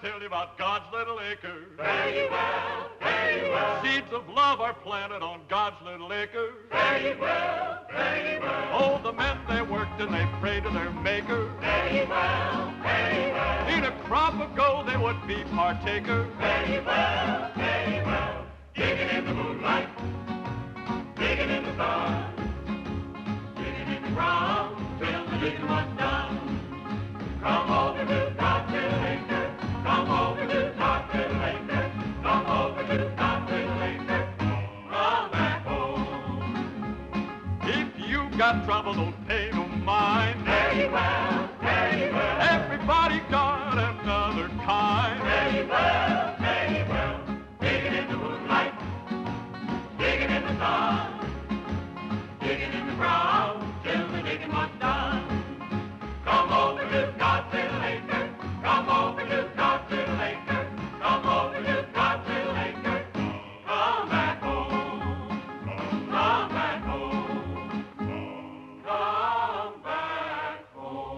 tell you about God's little acre. Fare ye well, fare ye well. Seeds of love are planted on God's little acre. Fare ye well, fare ye well. Oh, the men, they worked and they prayed to their maker. Fare ye well, fare ye well. In a crop of gold, they would be partaker. Fare ye well, fare ye well. Digging in the moonlight, digging in the sun, digging in the ground till the digging was done. Come over to God's little acre. Come over to God's little acre. Come over to God's little acre. Come back home. If you got trouble, don't pay no mind. Fare ye well, fare ye well. Everybody got another kind. Fare ye well, fare ye well. Digging in the moonlight, digging in the sun, digging in the ground till the digging was done. Come over to God's little acre. Come over to God's little acre. Come over to God's little acre. Come back home. Come back home. Come back home.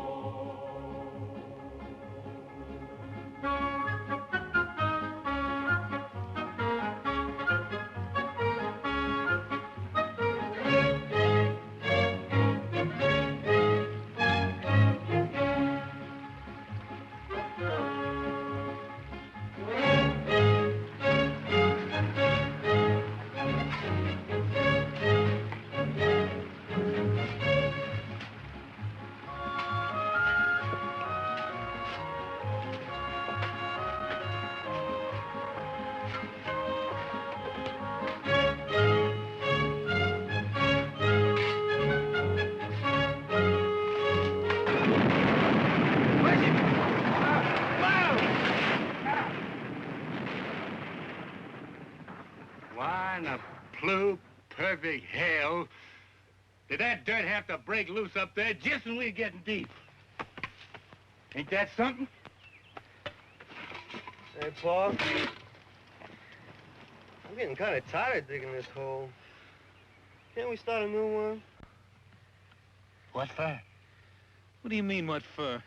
Why in the blue perfect hell did that dirt have to break loose up there just when we were getting deep? Ain't that something? Hey, Paul. I'm getting kind of tired of digging this hole. Can't we start a new one? What for? What do you mean, what for?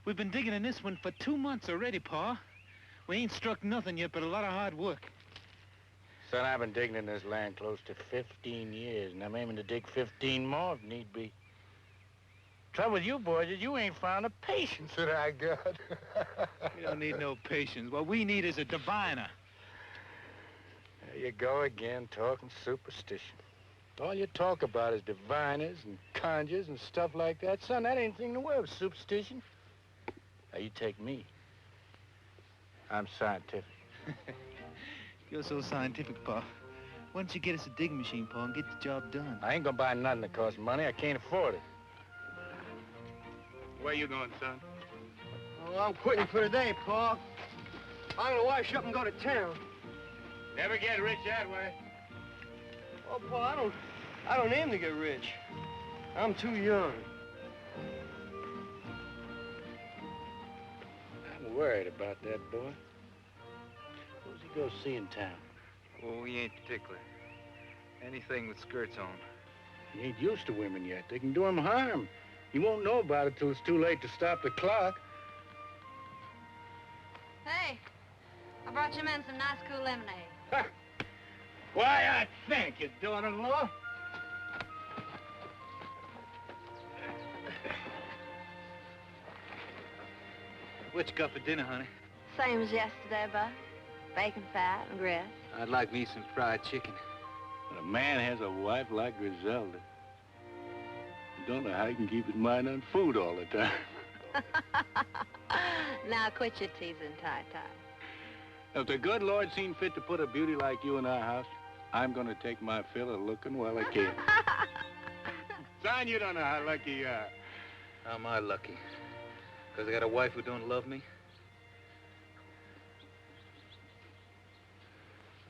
We've been digging in this one for 2 months already, Pa. We ain't struck nothing yet but a lot of hard work. Son, I've been digging in this land close to 15 years, and I'm aiming to dig 15 more if need be. Trouble with you boys is you ain't found the patience that I got. We don't need no patience. What we need is a diviner. There you go again, talking superstition. All you talk about is diviners and conjures and stuff like that. Son, that ain't anything to wear with superstition. Now, you take me. I'm scientific. You're so scientific, Pa. Why don't you get us a digging machine, Pa, and get the job done? I ain't gonna buy nothing that costs money. I can't afford it. Where you going, son? Oh, I'm quitting for today, Paul. I'm gonna wash up and go to town. Never get rich that way. Oh, Paul, I don't aim to get rich. I'm too young. I'm worried about that boy. Who's he go see in town? Oh, he ain't particular. Anything with skirts on. He ain't used to women yet. They can do him harm. He won't know about it till it's too late to stop the clock. Hey, I brought you men some nice cool lemonade. Ha! Why, I thank you, daughter-in-law. What you got for dinner, honey? Same as yesterday, Buck. Bacon fat and grits. I'd like me some fried chicken. When a man has a wife like Griselda, you don't know how he can keep his mind on food all the time. Now quit your teasing, Ty-Ty. If the good Lord seen fit to put a beauty like you in our house, I'm gonna take my fill of looking while I can. Son, you don't know how lucky you are. How am I lucky? Because I got a wife who don't love me?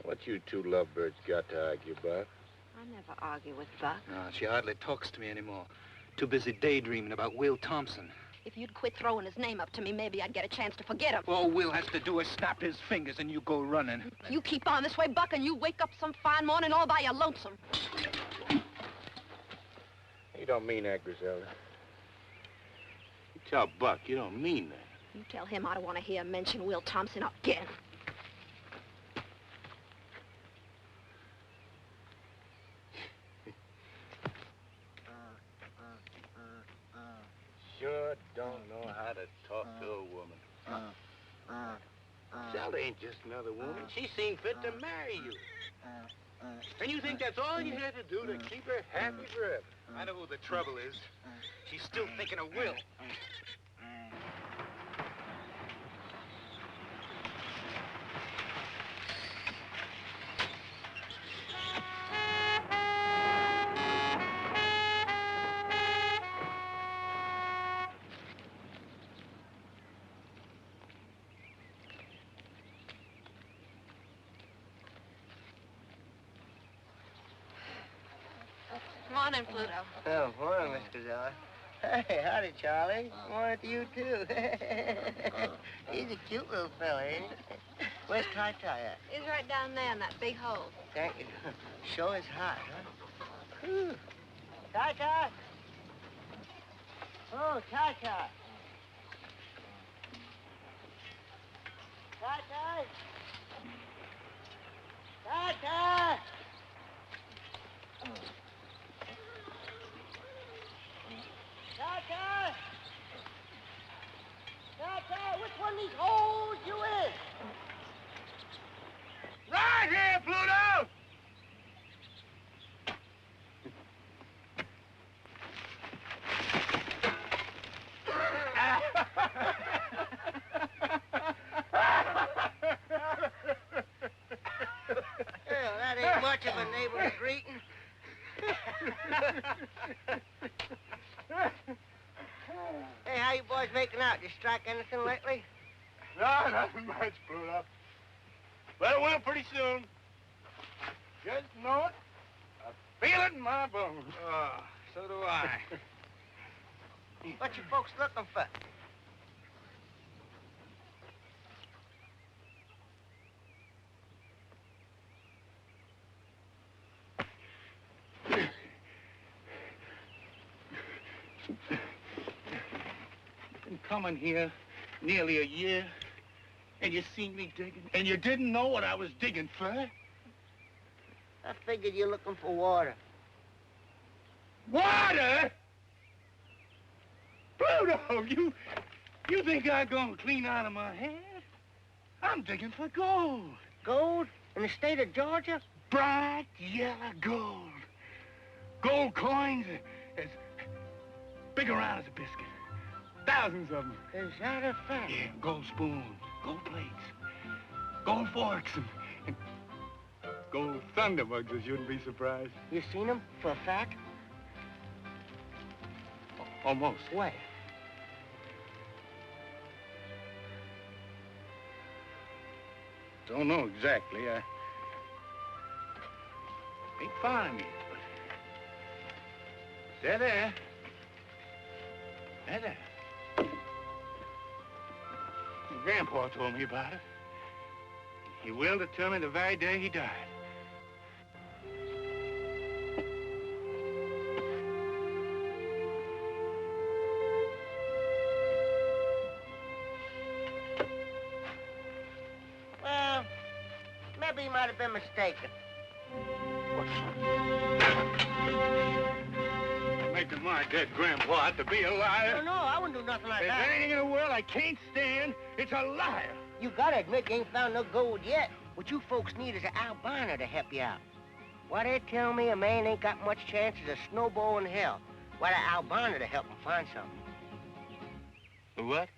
What you two lovebirds got to argue about? I never argue with Buck. No, she hardly talks to me anymore. Too busy daydreaming about Will Thompson. If you'd quit throwing his name up to me, maybe I'd get a chance to forget him. All Will has to do is snap his fingers and you go running. You keep on this way, Buck, and you wake up some fine morning all by your lonesome. You don't mean that, Griselda. You tell Buck you don't mean that. You tell him I don't want to hear him mention Will Thompson again. Sure don't know how to talk to a woman. Zelda ain't just another woman. She seen fit to marry you. And you think that's all you had to do to keep her happy forever? I know who the trouble is. She's still thinking of Will. Morning, Pluto. Oh, morning, Miss Gazella. Hey, howdy, Charlie. Morning to you, too. He's a cute little fella, ain't he? Where's Ty-Ty at? He's right down there in that big hole. Thank you. Sure is hot, huh? Whew. Ty-Ty! Oh, Ty-Ty! Ty-Ty! Ty-Ty! Ty-Ty! Ty-Ty, which one of these holes you in? Right here, Pluto! Well, that ain't much of a neighbor's greeting. Hey, how you boys making out? You strike anything lately? No, nothing much, Pluto. But it will pretty soon. Just know it. I feel it in my bones. Oh, so do I. What you folks looking for? Been coming here nearly a year, and you seen me digging, and you didn't know what I was digging for. I figured you're looking for water. Water? Pluto, you think I'm gonna clean out of my head? I'm digging for gold. Gold? In the state of Georgia? Bright yellow gold. Gold coins as big around as a biscuit. Thousands of them. Is that a fact? Yeah, gold spoons, gold plates, gold forks, and gold thunderbugs, as you wouldn't be surprised. You seen them for a fact? Almost. Where? Don't know exactly. I ain't found 'em yet, but they're there. They're there. Your grandpa told me about it. He willed it to me the very day he died. Well, maybe he might have been mistaken. Making my dead grandpa out to be a liar. No, I wouldn't do nothing like If that. there's anything in the world I can't stand, it's a liar. You gotta admit you ain't found no gold yet. What you folks need is an albino to help you out. Why, they tell me a man ain't got much chance as a snowball in hell. Why, an albino to help him find something. What?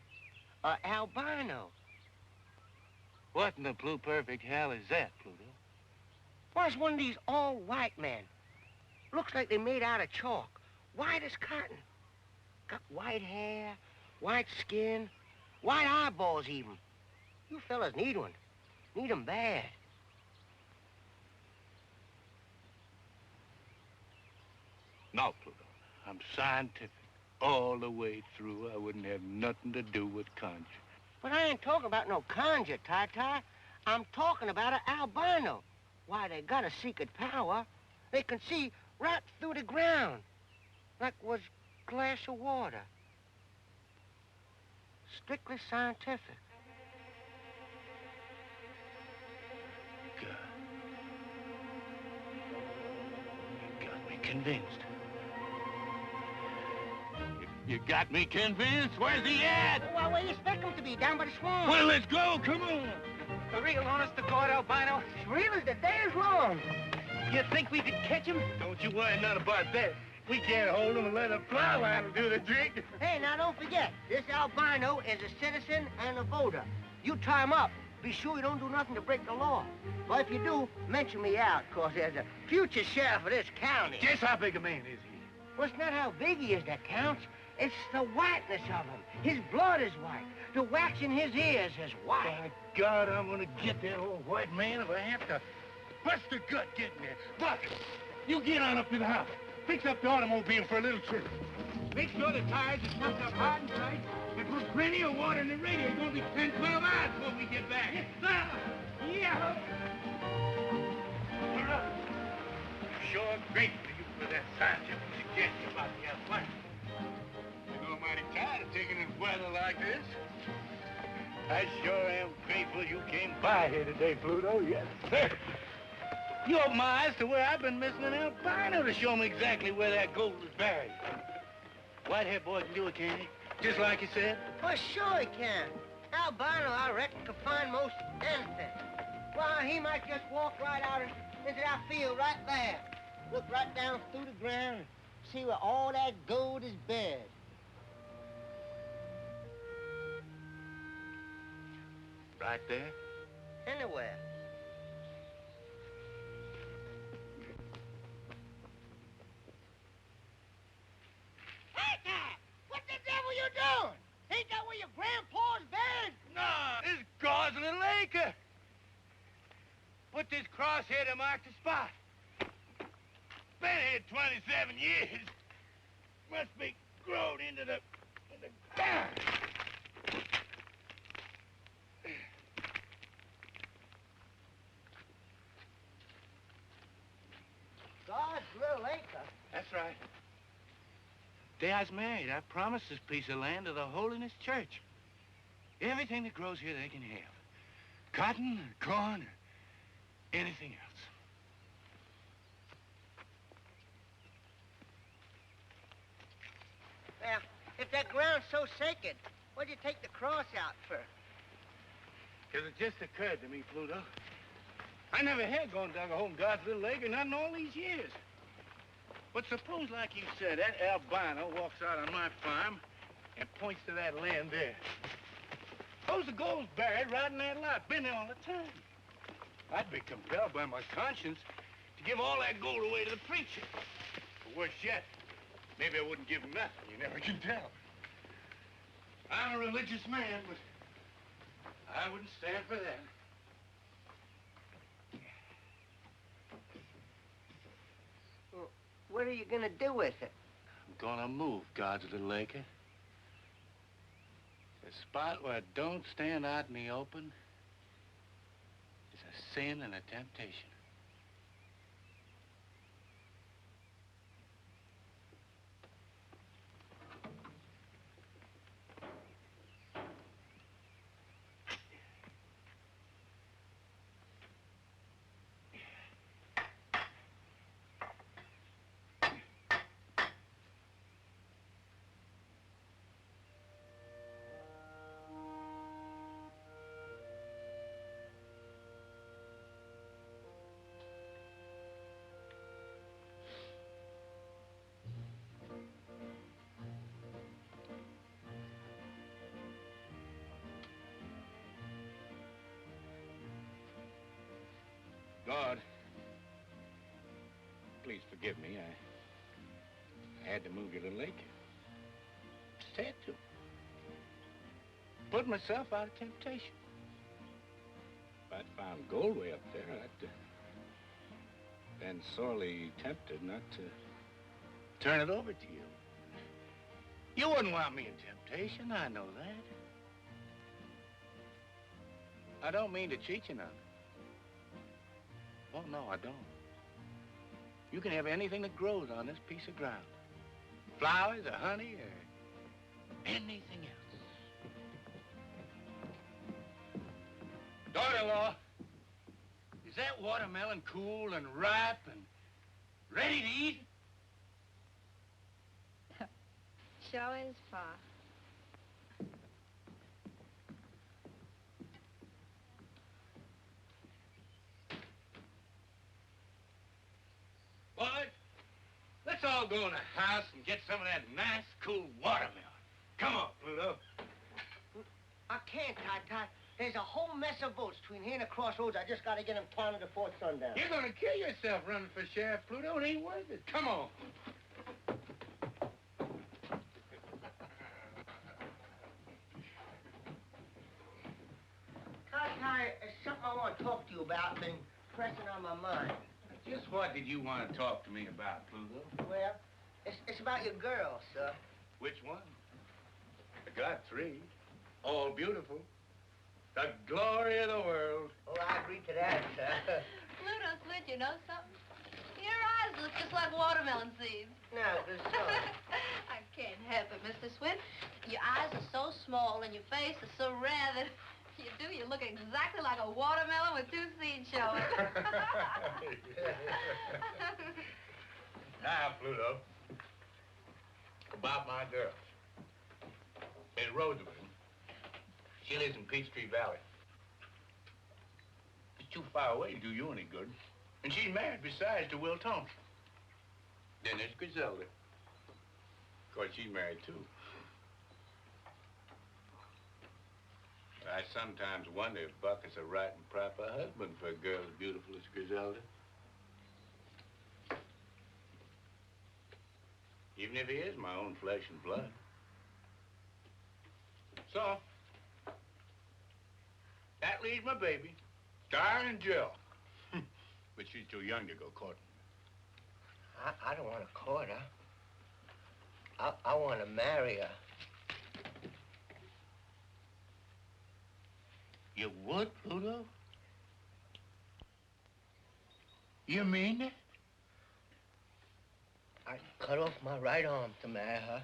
An albino. What in the blue perfect hell is that, Pluto? Why, it's one of these all-white men. Looks like they made out of chalk. White as cotton. Got white hair, white skin, white eyeballs even. You fellas need one. Need 'em bad. No, Pluto. I'm scientific all the way through. I wouldn't have nothing to do with conjure. But I ain't talking about no conjure, Ty-Ty. I'm talking about an albino. Why, they got a secret power. They can see right through the ground, like was glass of water. Strictly scientific. Good. You got me convinced. You got me convinced? Where's he at? Well, where you expect him to be? Down by the swamp. Well, let's go. Come on. A real honest to God albino? As real as the day is long. You think we could catch him? Don't you worry none about that. We can't hold him and let a plow line do the trick. Hey, now don't forget, this albino is a citizen and a voter. You tie him up. Be sure you don't do nothing to break the law. Well, if you do, mention me out, 'cause there's a future sheriff of this county. Guess how big a man is he? Well, it's not how big he is that counts. It's the whiteness of him. His blood is white. The wax in his ears is white. By God, I'm gonna get that old white man if I have to bust a gut getting there. Buck, you get on up to the house. Fix up the automobile for a little trip. Make sure the tires are pumped up hard and tight, and put plenty of water in the radio. It's gonna be 10, 12 hours before we get back. Yes, sir. Yeah. Hurrah. Sure grateful to you for that scientific suggestion about the albino. You know, I'm mighty tired of taking in weather like this. I sure am grateful you came by here today, Pluto. Yes, sir. You opened my eyes to where I've been missing an albino to show me exactly where that gold was buried. White-haired boy can do it, can't he? Just like he said. Well, sure he can. Albino, I reckon, can find most anything. Why, he might just walk right out into that field right there. Look right down through the ground and see where all that gold is buried. Right there? Anywhere. Hey, Dad! What the devil you doing? Ain't that where your grandpa's buried? No, this is God's Little Acre. Put this crosshair to mark the spot. Been here 27 years. Must be grown into the ground. God's Little Acre. That's right. Day I was married, I promised this piece of land to the Holiness Church. Everything that grows here they can have. Cotton, or corn, or anything else. Well, if that ground's so sacred, what'd you take the cross out for? Because it just occurred to me, Pluto. I never had gone dug a hole in God's Little Acre, not in all these years. But suppose, like you said, that albino walks out on my farm and points to that land there. Suppose the gold's buried right in that lot. Been there all the time. I'd be compelled by my conscience to give all that gold away to the preacher. Or worse yet, maybe I wouldn't give him nothing. You never can tell. I'm a religious man, but I wouldn't stand for that. Well, what are you gonna do with it? I'm gonna move God's Little Acre. A spot where it don't stand out in the open is a sin and a temptation. God, please forgive me. I had to move your Little Acre. Just had to. Put myself out of temptation. If I'd found gold way up there, I'd been sorely tempted not to turn it over to you. You wouldn't want me in temptation, I know that. I don't mean to cheat you none. Oh, no, I don't. You can have anything that grows on this piece of ground. Flowers or honey or anything else. son-in-law, is that watermelon cool and ripe and ready to eat? Sure is, Pa. Boys, let's all go in the house and get some of that nice, cool watermelon. Come on, Pluto. I can't, Ty. There's a whole mess of votes between here and the crossroads. I just got to get them counted before sundown. You're going to kill yourself running for sheriff, Pluto. It ain't worth it. Come on. Ty, there's something I want to talk to you about. Been pressing on my mind. Just what did you want to talk to me about, Pluto? Well, it's about your girl, sir. Which one? I got 3. All beautiful. The glory of the world. Oh, I agree to that, sir. Pluto, Switch, you know something? Your eyes look just like watermelon seeds. No, there's so. I can't help it, Mr. Swin. Your eyes are so small and your face is so rare that you look exactly like a watermelon with 2 seeds showing. Now, Pluto, about my girl. Miss Roosevelt. She lives in Peachtree Valley. It's too far away to do you any good. And she's married, besides, to Will Thompson. Then there's Griselda. Of course, she's married, too. I sometimes wonder if Buck is a right and proper husband for a girl as beautiful as Griselda. Even if he is my own flesh and blood. So, that leaves my baby, darling Jill. But she's too young to go courting. I don't want to court her. I want to marry her. You would, Pluto? You mean that? I'd cut off my right arm to marry her.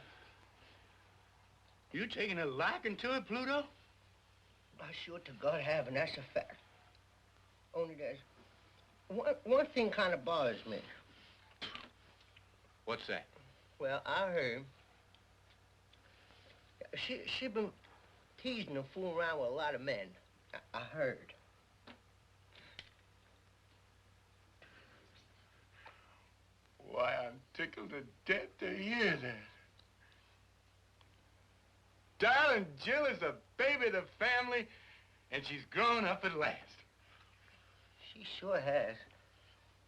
You taking a liking to it, Pluto? I sure to God have, and that's a fact. Only there's one thing kind of bothers me. What's that? Well, I heard she been teasing and fooling around with a lot of men. I heard. Why, I'm tickled to death to hear that. Darling Jill is the baby of the family, and she's grown up at last. She sure has.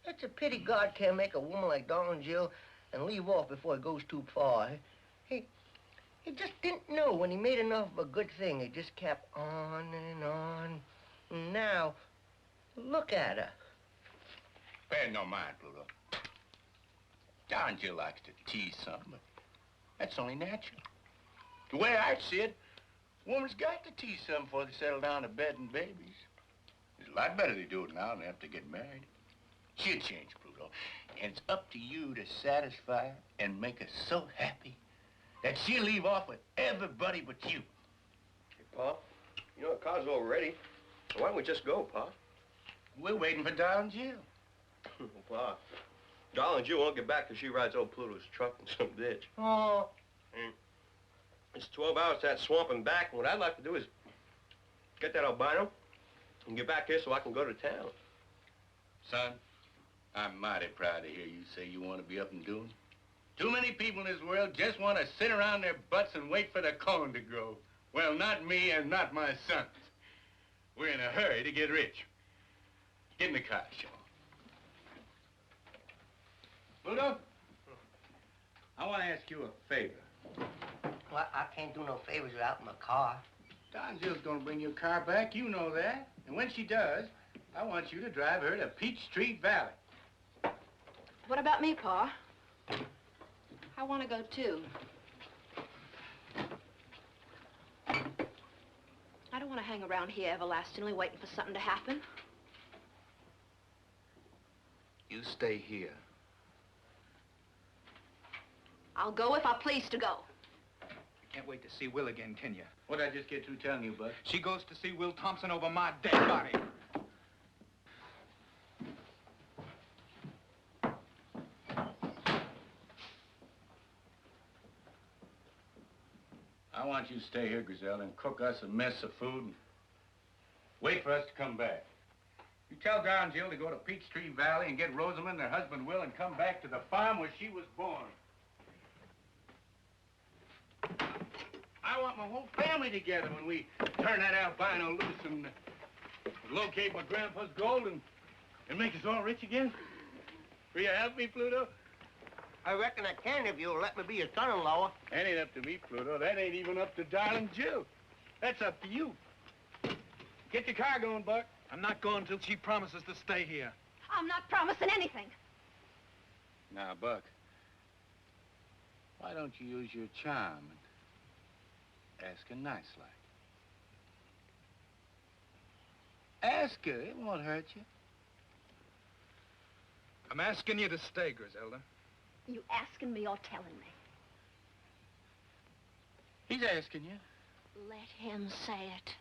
It's a pity God can't make a woman like darling Jill and leave off before it goes too far. He just didn't know when he made enough of a good thing. It just kept on and on. And now, look at her. Pay no mind, Pluto. Darling Jill likes to tease some, but that's only natural. The way I see it, woman's got to tease some before they settle down to bed and babies. It's a lot better they do it now than have to get married. She'll change, Pluto. And it's up to you to satisfy her and make her so happy that she'll leave off with everybody but you. Hey, Pa, you know the car's all ready. Why don't we just go, Pa? We're waiting for Darling Jill. Pa, darling Jill won't get back till she rides old Pluto's truck in some ditch. Oh. It's 12 hours to that swamp and back, and what I'd like to do is get that albino and get back here so I can go to town. Son, I'm mighty proud to hear you say you want to be up and doing. Too many people in this world just want to sit around their butts and wait for the corn to grow. Well, not me and not my sons. We're in a hurry to get rich. Get in the car, Sean. Pluto, I want to ask you a favor. Well, I can't do no favors without my car. Don Jill's gonna bring your car back, you know that. And when she does, I want you to drive her to Peachtree Valley. What about me, Pa? I want to go, too. I don't want to hang around here everlastingly waiting for something to happen. You stay here. I'll go if I please to go. Can't wait to see Will again, can you? What'd I just get through telling you, Bud? She goes to see Will Thompson over my dead body. want you to stay here, Griselda, and cook us a mess of food and wait for us to come back. You tell Don Jill to go to Peachtree Valley and get Rosamond and her husband Will and come back to the farm where she was born. I want my whole family together when we turn that albino loose and locate my grandpa's gold and make us all rich again. Will you help me, Pluto? I reckon I can if you'll let me be your son-in-law. That ain't up to me, Pluto. That ain't even up to darling Jill. That's up to you. Get your car going, Buck. I'm not going till she promises to stay here. I'm not promising anything. Now, Buck, why don't you use your charm and ask her nice like? Ask her. It won't hurt you. I'm asking you to stay, Griselda. You asking me or telling me? He's asking you. Let him say it.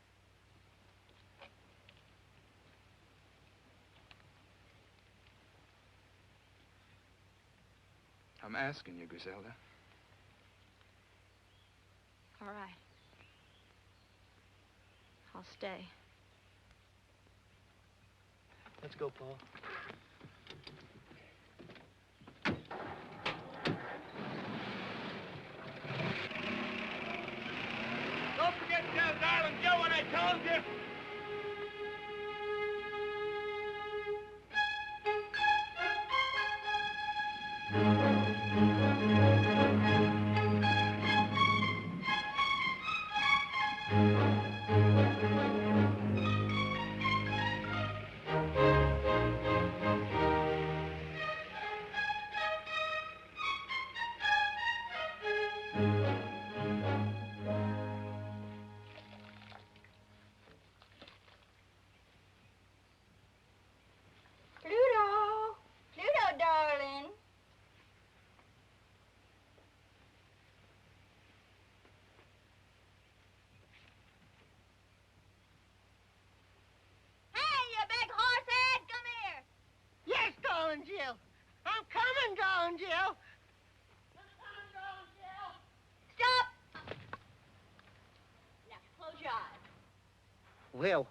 I'm asking you, Griselda. All right. I'll stay. Let's go, Paul. Don't forget to tell darling Joe what I told you. Pluto, darling. Hey, you big horsehead, come here. Yes, darling Jill. I'm coming, darling Jill. Stop. Now, close your eyes. Well,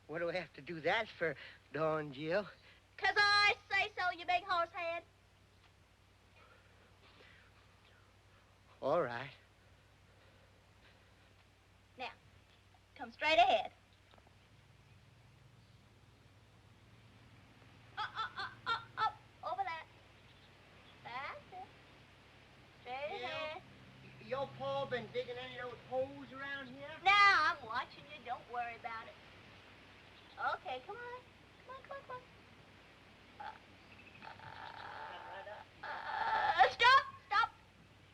what do I have to do that for, darling Jill? 'Cause I say so, you big horsehead. All right. Now, come straight ahead. Up, over that. That's it. Straight ahead. Your pa been digging any of those holes around here? Now, I'm watching you. Don't worry about it. Okay, come on. Come on. Stop.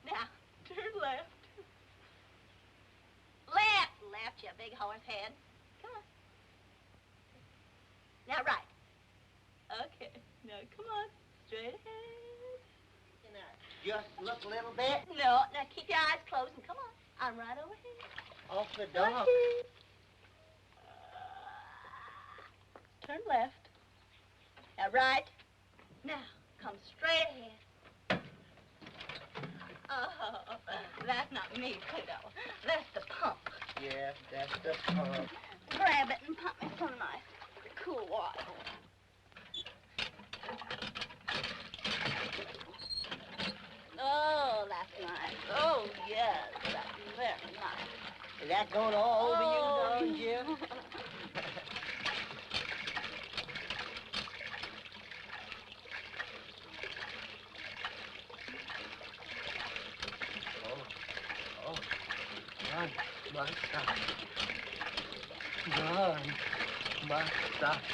Now, turn left. Left, you big horse head. Come on. Now, right. Okay. Now, come on. Straight ahead. Can I just look a little bit? No, now keep your eyes closed and come on. I'm right over here. Off the dark. Turn left. Now, right. Now, come straight ahead. Oh, that's not me, Pluto. That's the pump. Yeah, that's the pump. Grab it and pump me some nice, cool water. Oh, that's nice. Oh, yes, that's very nice. Is that going all over you, darling Jill? My socks. Darn, my socks.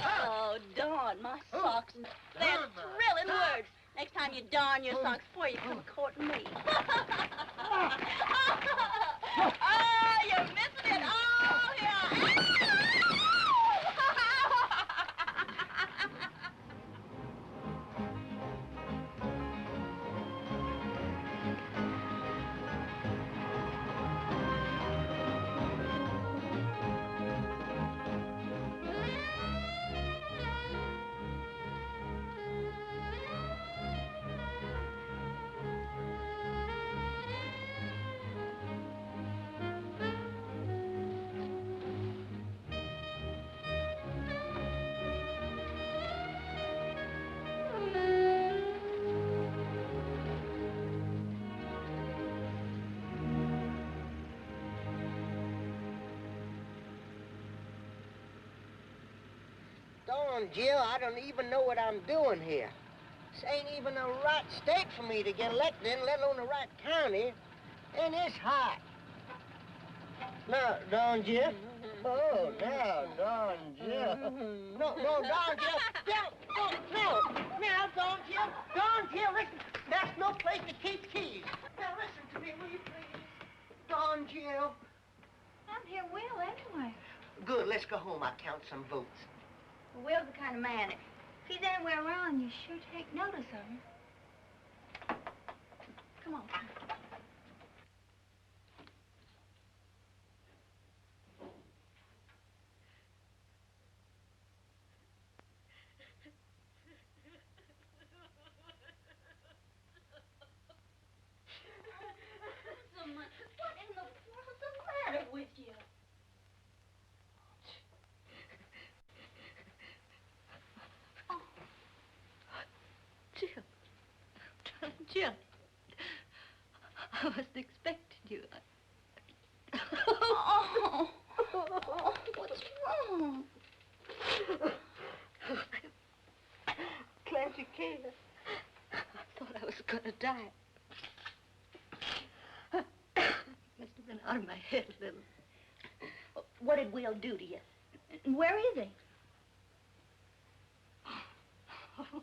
Oh, darn, my socks. They're thrilling words. Next time you darn your socks before you come courting me. Oh, you're missing it. Oh, yeah. Don Jill, I don't even know what I'm doing here. This ain't even the right state for me to get elected in, let alone the right county. And it's hot. No, Don Jill. Oh, no, Don Jill. No, Don Jill. No, Don Jill. Don Jill, listen. That's no place to keep keys. Now, listen to me, will you please? Don Jill. I'm here, Will, anyway. Good, let's go home. I'll count some votes. Well, Will's the kind of man, if he's anywhere around, you sure take notice of him. Come on. What in the world's the matter with you? Oh. Jill. Jill. I wasn't expecting you. Oh. What's wrong? Glad you came. I thought I was gonna die. Must have been out of my head a little. What did Will do to you? Where is he? Oh,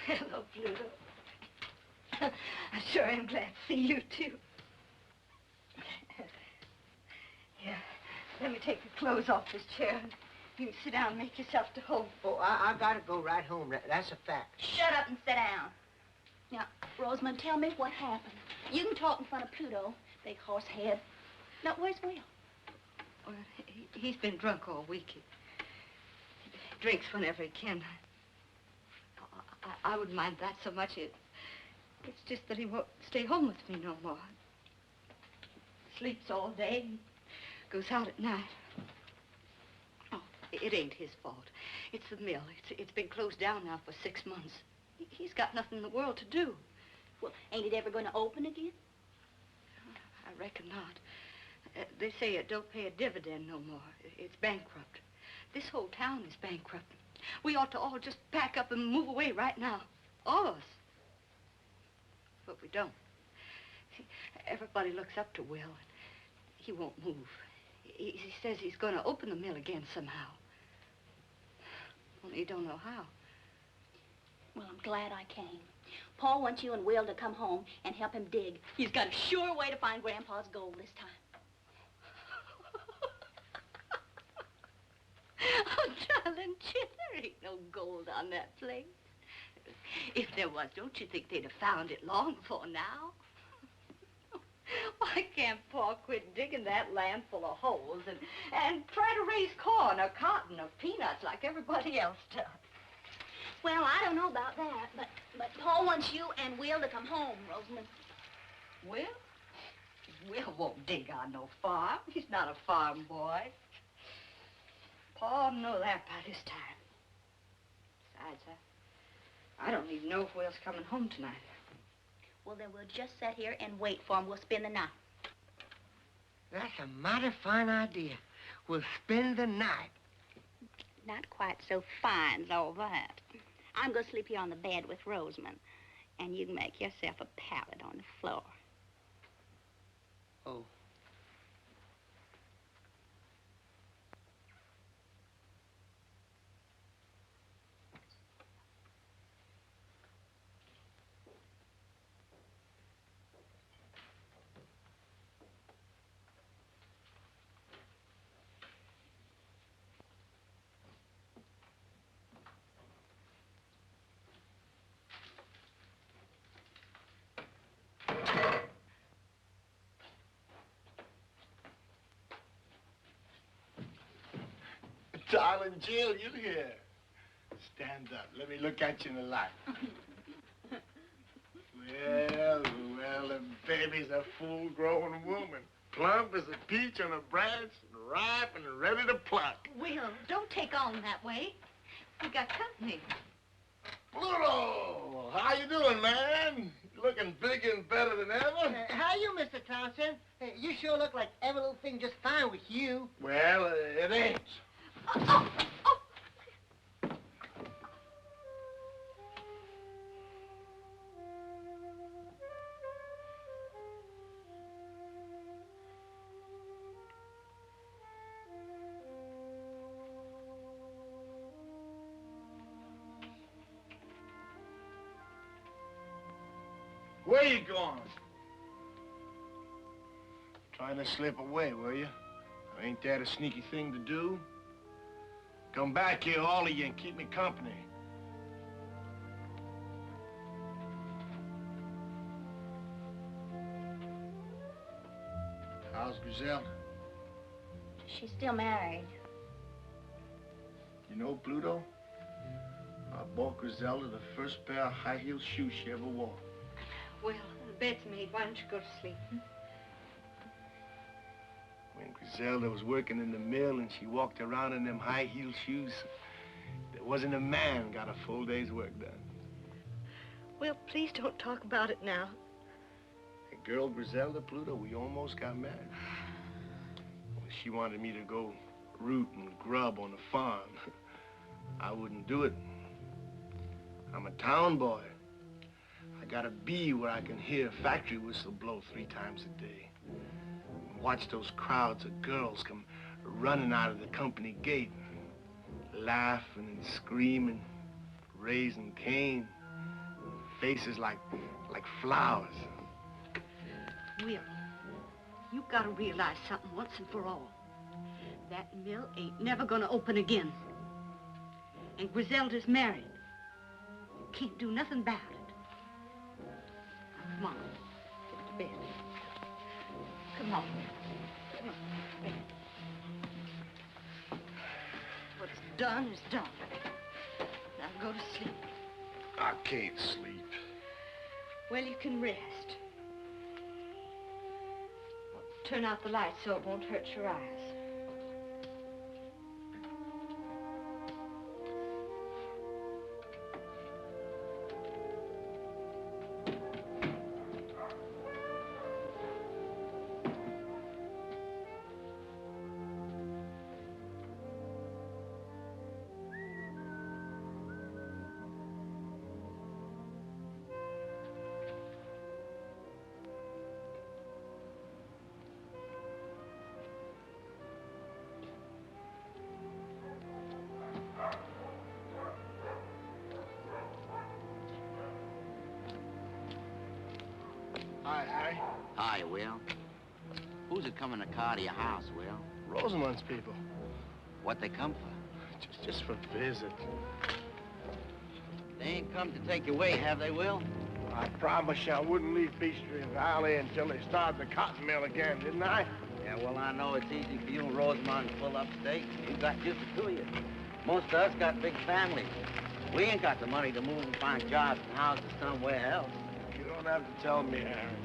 hello, Pluto. I sure am glad to see you, too. Here, let me take the clothes off this chair. You can sit down and make yourself to home. Oh, I gotta go right home. That's a fact. Shut up and sit down. Now, Rosamond, tell me what happened. You can talk in front of Pluto, big horse head. Now, where's Will? Well, he's been drunk all week. He drinks whenever he can. I wouldn't mind that so much. It's just that he won't stay home with me no more. Sleeps all day and goes out at night. Oh, it ain't his fault. It's the mill. It's been closed down now for 6 months. He's got nothing in the world to do. Well, ain't it ever going to open again? I reckon not. They say it don't pay a dividend no more. It's bankrupt. This whole town is bankrupt. We ought to all just pack up and move away right now. All of us. But we don't. Everybody looks up to Will. And he won't move. He says he's going to open the mill again somehow. Only he don't know how. Well, I'm glad I came. Paul wants you and Will to come home and help him dig. He's got a sure way to find Grandpa's gold this time. Oh, darling Jim, there ain't no gold on that place. If there was, don't you think they'd have found it long before now? Why can't Paul quit digging that land full of holes and try to raise corn or cotton or peanuts like everybody else does? Well, I don't know about that, but Paul wants you and Will to come home, Rosamond. Will? Will won't dig on no farm. He's not a farm boy. Paul know that by this time. Besides, I don't even know if Will's coming home tonight. Well, then we'll just sit here and wait for him. We'll spend the night. That's a mighty fine idea. We'll spend the night. Not quite so fine as all that. I'm going to sleep here on the bed with Rosamond, and you can make yourself a pallet on the floor. Oh. Darling Jill, you here. Stand up. Let me look at you in the light. Well, the baby's a full-grown woman. Plump as a peach on a branch, ripe and ready to pluck. Will, don't take on that way. We got company. Pluto! How you doing, man? Looking bigger and better than ever? How you, Mr. Thompson? You sure look like every little thing just fine with you. Well, it ain't. Oh. Where you going? Trying to slip away, were you? Ain't that a sneaky thing to do? Come back here, all of you, and keep me company. How's Griselda? She's still married. You know, Pluto, I bought Griselda the first pair of high-heel shoes she ever wore. Well, the bed's made. Why don't you go to sleep? When Griselda was working in the mill and she walked around in them high-heel shoes, there wasn't a man got a full day's work done. Well, please don't talk about it now. The girl Griselda, Pluto, we almost got married. Well, she wanted me to go root and grub on the farm. I wouldn't do it. I'm a town boy. I gotta be where I can hear a factory whistle blow 3 times a day. Watch those crowds of girls come running out of the company gate, laughing and screaming, raising Cain, faces like flowers. Will, you gotta realize something once and for all. That mill ain't never gonna open again. And Griselda's married. You can't do nothing about it. Now, come on, get to bed. Come on. Come on. What's done is done. Now go to sleep. I can't sleep. Well, you can rest. Turn out the light so it won't hurt your eyes. Hi, Harry. Hi, Will. Who's it coming to car to your house, Will? Rosamund's people. What they come for? Just for a visit. They ain't come to take you away, have they, Will? I promised you I wouldn't leave Peachtree Valley until they started the cotton mill again, didn't I? Yeah, well, I know it's easy for you and Rosamond to pull up stakes. You got just the two of you. Most of us got big families. We ain't got the money to move and find jobs and houses somewhere else. You don't have to tell me, Harry.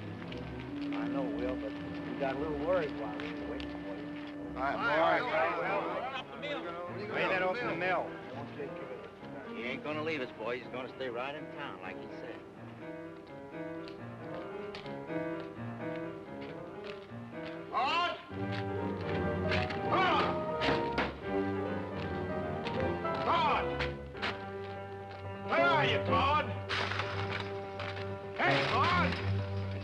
I know, Will, but we got a little worried while we were waiting for you. All right, boy. Way that open the mill. He ain't gonna leave us, boy. He's gonna stay right in town, like he said. Claude! Claude! Claude! Where are you, Claude? Hey, Claude!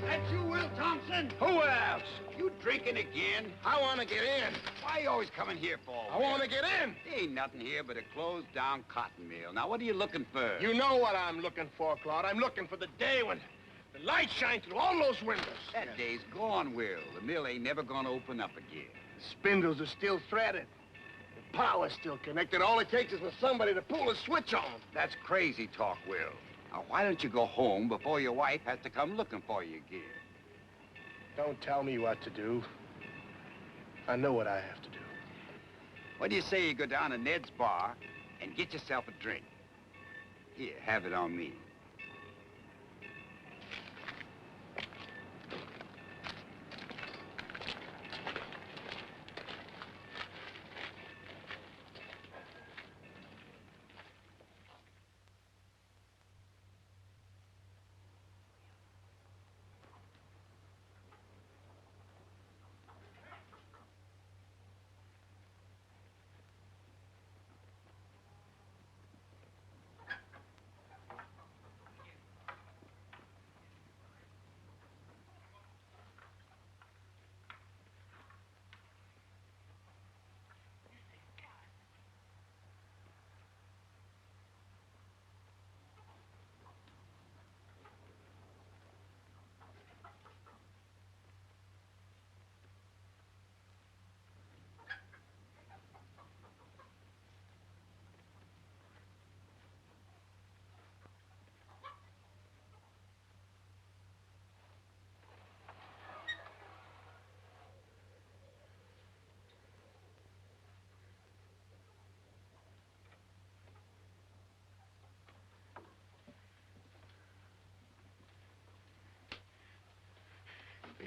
That you, Will Thompson? Who else? You drinking again? I want to get in. Why you always coming here for? I want to get in. There ain't nothing here but a closed-down cotton mill. Now, what are you looking for? You know what I'm looking for, Claude. I'm looking for the day when the light shines through all those windows. That day's gone, Will. The mill ain't never gonna open up again. The spindles are still threaded. The power's still connected. All it takes is for somebody to pull a switch on. That's crazy talk, Will. Now, why don't you go home before your wife has to come looking for you again? Don't tell me what to do. I know what I have to do. What do you say you go down to Ned's bar and get yourself a drink? Here, have it on me.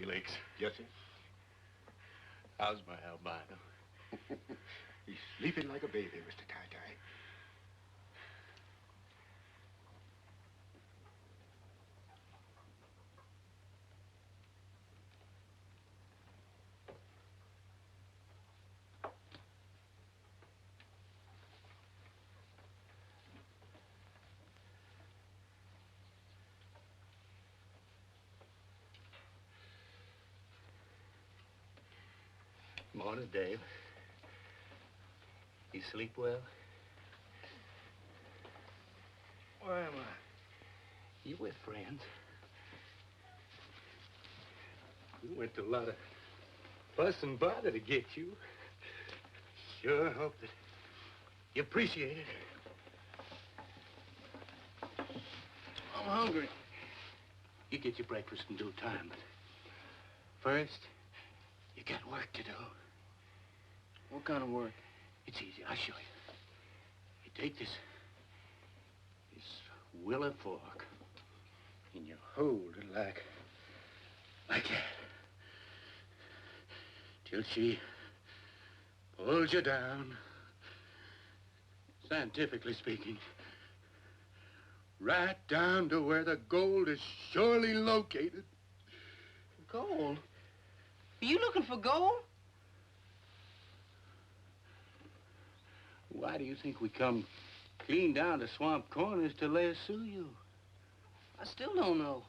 Lakes. Yes, sir. How's my albino? He's sleeping like a baby, Mr. Tie-Tie. Morning, Dave. You sleep well? Where am I? You with friends? We went to a lot of fuss and bother to get you. Sure hope that you appreciate it. I'm hungry. You get your breakfast in due time, but first, you got work to do. What kind of work? It's easy. I'll show you. You take this willow fork, and you hold it like that, till she pulls you down. Scientifically speaking, right down to where the gold is surely located. Gold? Are you looking for gold? Why do you think we come clean down to Swamp Corners to lasso you? I still don't know.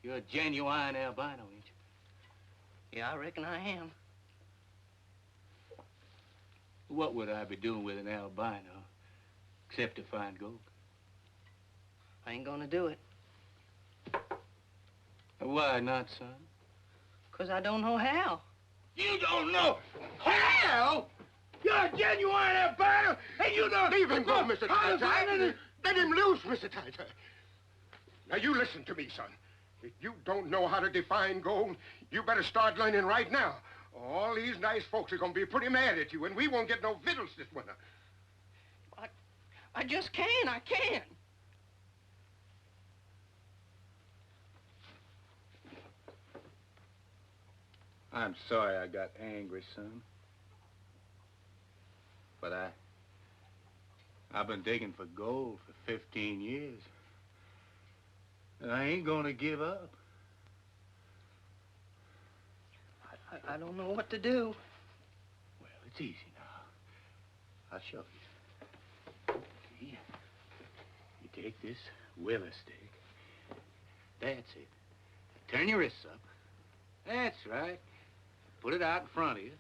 You're a genuine albino, ain't you? Yeah, I reckon I am. What would I be doing with an albino except to find gold? I ain't gonna do it. Why not, son? 'Cause I don't know how. You don't know how? You're a genuine albino, and you don't... Leave him go, Mr. Tie-Tie. Let him loose, Mr. Tie-Tie. Now, you listen to me, son. If you don't know how to define gold, you better start learning right now. All these nice folks are going to be pretty mad at you, and we won't get no victuals this winter. I just can't. I can't. I'm sorry I got angry, son. But I've been digging for gold for 15 years. And I ain't gonna give up. I don't know what to do. Well, it's easy now. I'll show you. See? You take this willow stick. That's it. Turn your wrists up. That's right. Put it out in front of you.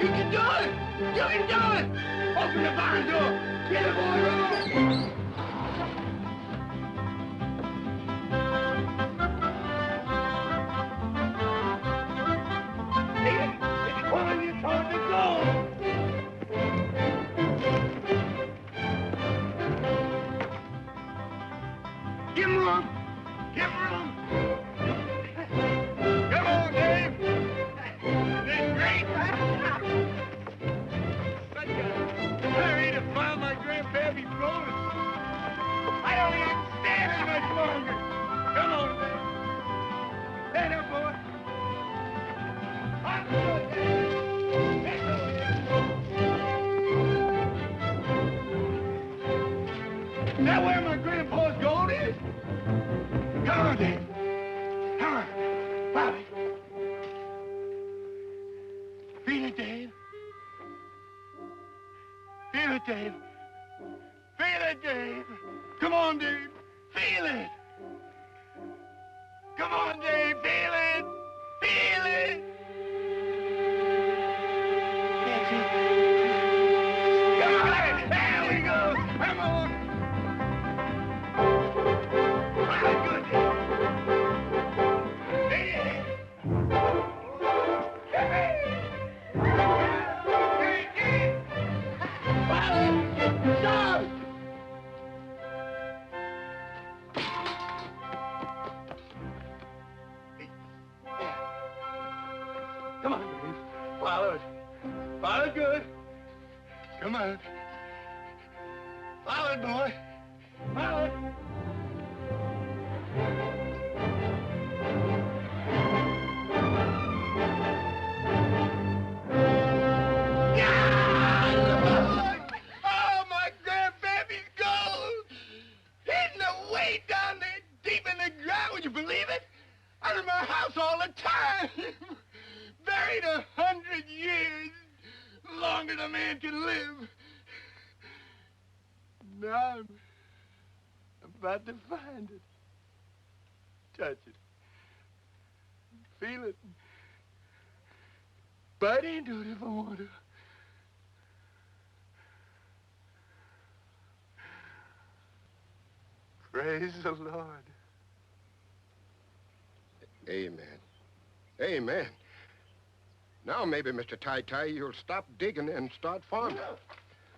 You can do it! You can do it! Open the barn door! Get it, boy, roll! It's pulling you toward the goal! Give him room! Give him room! Come on, Dave! It's great! Hurry to find my grandpappy bonus! I don't even stand it much longer! Come on, Dave! Stand up, boy! I'm good, Dave! Let's go, Dave! Is that where my grandpa's gold is? Come on, Dave. Come on. Bobby. Feel it, Dave. Feel it, Dave. Feel it, Dave. Come on, Dave. Feel it. Come on, Dave. Feel it. Feel it. That's it. Come on. There we go. Come on. Good, Dave. Come on. Follow it, boy. Follow it. Oh, my grandbaby's gold! Hidden away down there deep in the ground, would you believe it? Out of my house all the time. Buried 100 years. Longer than a man can live. Now I'm about to find it. Touch it. Feel it. Bite into it if I want to. Praise the Lord. Amen. Amen. Now maybe, Mr. Ty-Ty, you'll stop digging and start farming.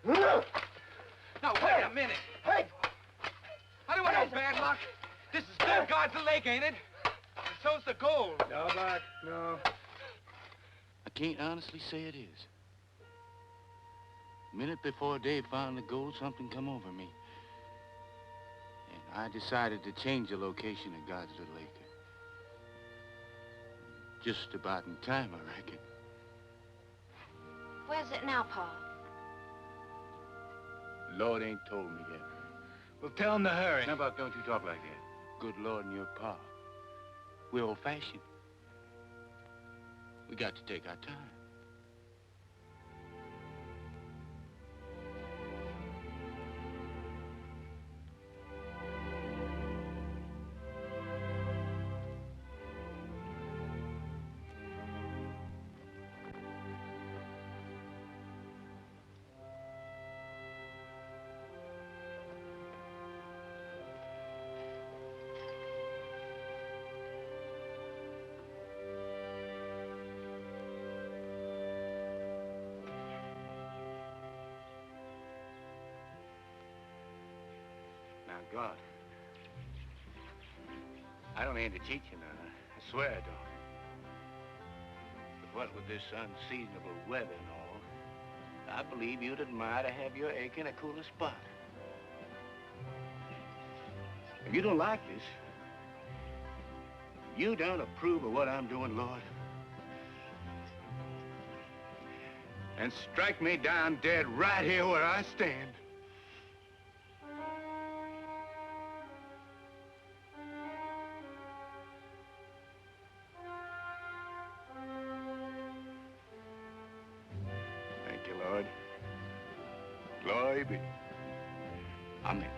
Now, wait a minute. Hey! I don't want no bad luck. This is still God's Lake, ain't it? And so's the gold. No, Buck, no. I can't honestly say it is. A minute before Dave found the gold, something come over me. And I decided to change the location of God's Little Acre. Just about in time, I reckon. Where's it now, Pa? Lord ain't told me yet. Well, tell him to hurry. Now, Buck, don't you talk like that. Good Lord and your Pa. We're old-fashioned. We got to take our time. Now, God, I don't aim to cheat you now. I swear I don't. But what with this unseasonable weather and all, I believe you'd admire to have your acre in a cooler spot. If you don't like this, if you don't approve of what I'm doing, Lord, and strike me down dead right here where I stand. Thank you, Lord. Glory be. Amen.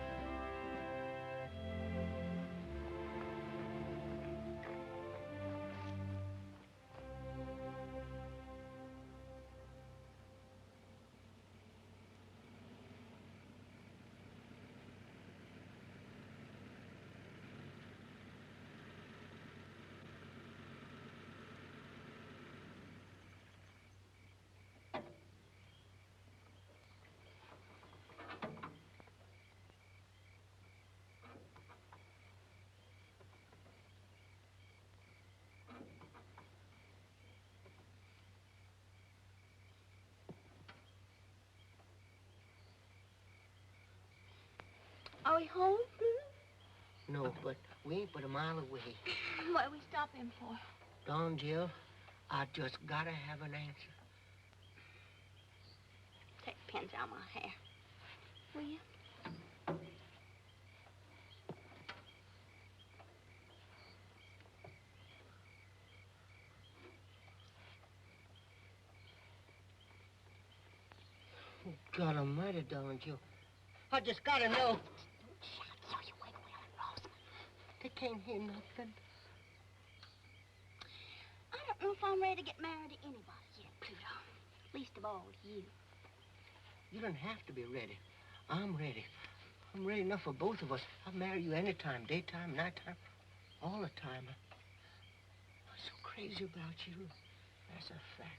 Are we home? No, but we ain't but a mile away. What are we stopping for? Don, Jill, I just gotta have an answer. Take the pins out of my hair. Will you? Oh, God almighty, Don, Jill. I just gotta know. So you wait with Rosamond. They can't hear nothing. I don't know if I'm ready to get married to anybody yet, Pluto. Least of all to you. You don't have to be ready. I'm ready. I'm ready enough for both of us. I'll marry you anytime, daytime, nighttime, all the time. I'm so crazy about you. That's a fact.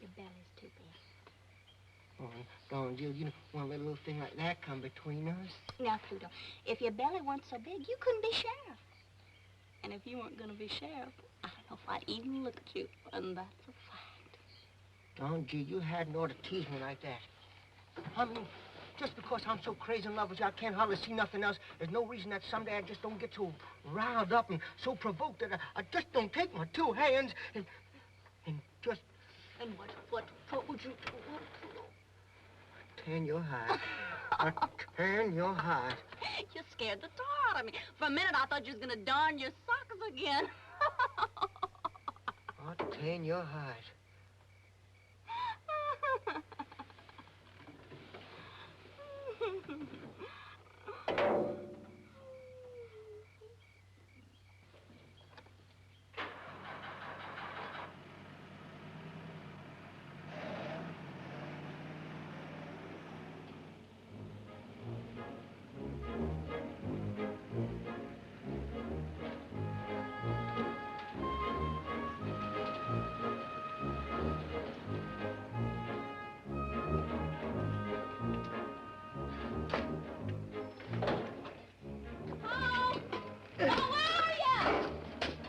Your belly's too big. Oh, Don, Jill, you don't want to let a little thing like that come between us. Now, Pluto, if your belly weren't so big, you couldn't be sheriff. And if you weren't going to be sheriff, I don't know if I'd even look at you. And that's a fact. Oh, gee, you hadn't ought to tease me like that. I mean, just because I'm so crazy in love with you, I can't hardly see nothing else. There's no reason that someday I just don't get so riled up and so provoked that I just don't take my two hands and just... And what would you do? Tan your hide. Tan your hide. You scared the tar out of me. For a minute, I thought you was gonna darn your socks again. I'll tan your hide.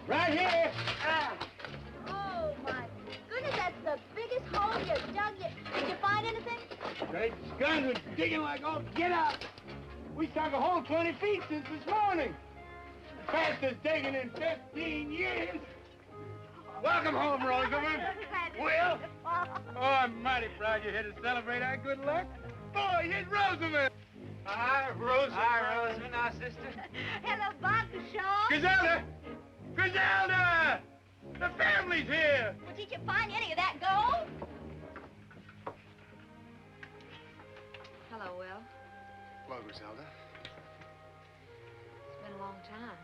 Right here. Oh, my goodness, that's the biggest hole you dug yet. Did you find anything? Great guns was digging like all get out. We sunk a hole 20 feet since this morning. Fastest digging in 15 years. Welcome home, Rosamond. Will? Oh, I'm mighty proud you're here to celebrate our good luck. Boy, here's Rosamond. Hi, Rosamond. Hi, Rosamond, our sister. Hello, Bob, Shaw. Griselda! Griselda! The family's here. Well, did you find any of that gold? Hello, Will. Hello, Griselda. It's been a long time.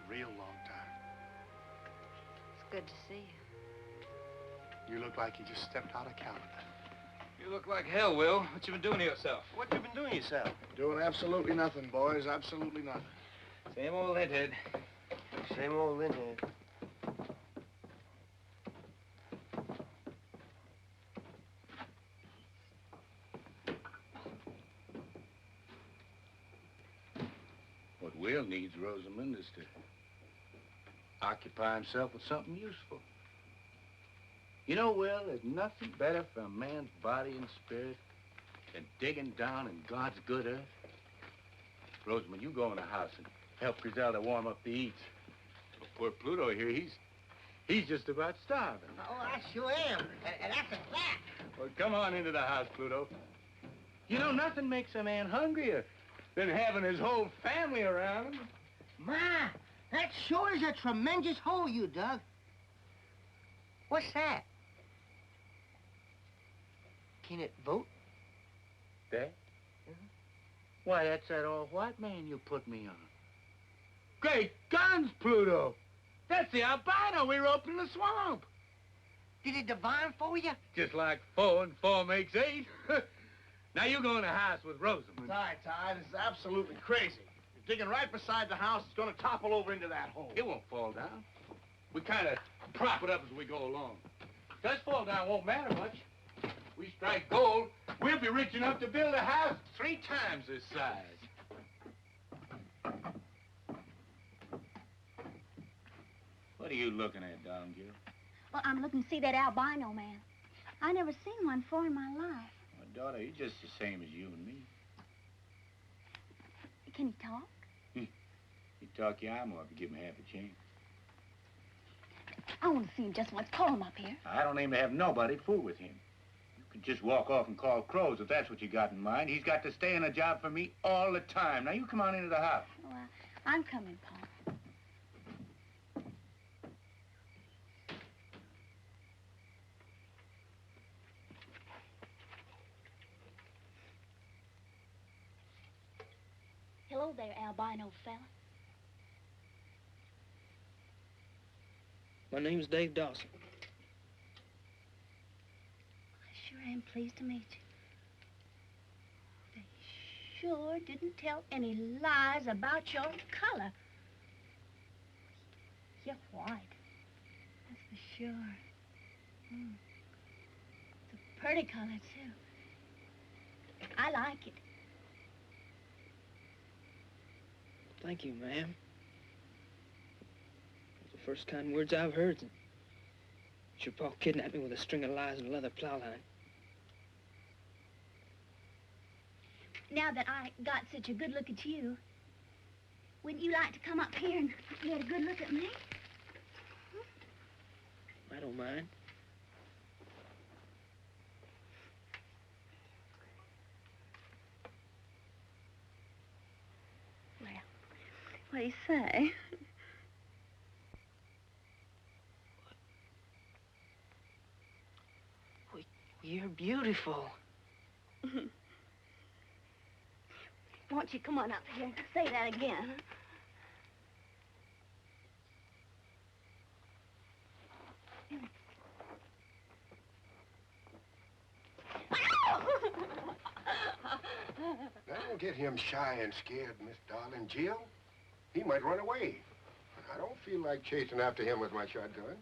Real long time. It's good to see you. You look like you just stepped out of Canada. You look like hell, Will. What you been doing to yourself? What you been doing yourself? Doing absolutely nothing, boys. Absolutely nothing. Same old linthead. Same old linthead. What Will needs, Rosamond, is to occupy himself with something useful. You know, Will, there's nothing better for a man's body and spirit than digging down in God's good earth. Rosamond, you go in the house and help Griselda warm up the eats. Poor Pluto here, he's just about starving. Oh, I sure am. And that's a fact. Well, come on into the house, Pluto. You know, nothing makes a man hungrier than having his whole family around him. My, that sure is a tremendous hole you dug. What's that? Can it vote? That? Why, that's that all-white man you put me on. Great guns, Pluto! That's the albino we roped in the swamp. Did it divine for you? Just like 4 and 4 makes 8. Now you go in the house with Rosamond. Ty, this is absolutely crazy. You're digging right beside the house. It's going to topple over into that hole. It won't fall down. We kind of prop it up as we go along. If it does fall down, it won't matter much. We strike gold, we'll be rich enough to build a house 3 times this size. What are you looking at, darling girl? Well, I'm looking to see that albino man. I never seen one before in my life. My daughter, he's just the same as you and me. Can he talk? He'd talk your eye more if you give him half a chance. I want to see him just once. Call him up here. I don't aim to have nobody fool with him. You can just walk off and call crows if that's what you got in mind. He's got to stay in a job for me all the time. Now, you come on into the house. Oh, I'm coming, Paul. Hello there, albino fella. My name's Dave Dawson. I sure am pleased to meet you. They sure didn't tell any lies about your color. You're white. That's for sure. It's a pretty color, too. I like it. Thank you, ma'am. Those are the first kind words I've heard. Your pa kidnapped me with a string of lies and a leather plow line. Now that I got such a good look at you, wouldn't you like to come up here and get a good look at me? I don't mind. Well, what do you say? You're beautiful. Won't you come on up here and say that again? Don't get him shy and scared, Miss Darling Jill. He might run away. And I don't feel like chasing after him with my shotgun.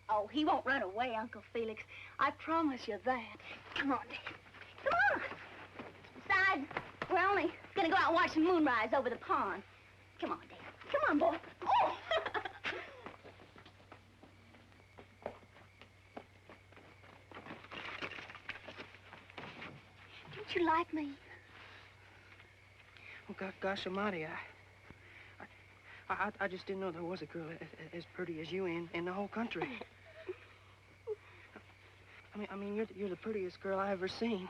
Oh, he won't run away, Uncle Felix. I promise you that. Come on, Dad. Come on. Besides, we're only gonna go out and watch the moonrise over the pond. Come on, Dad. Come on, boy. Oh! Don't you like me? Oh, gosh almighty, I just didn't know there was a girl as pretty as you in the whole country. I mean, you're the prettiest girl I ever seen.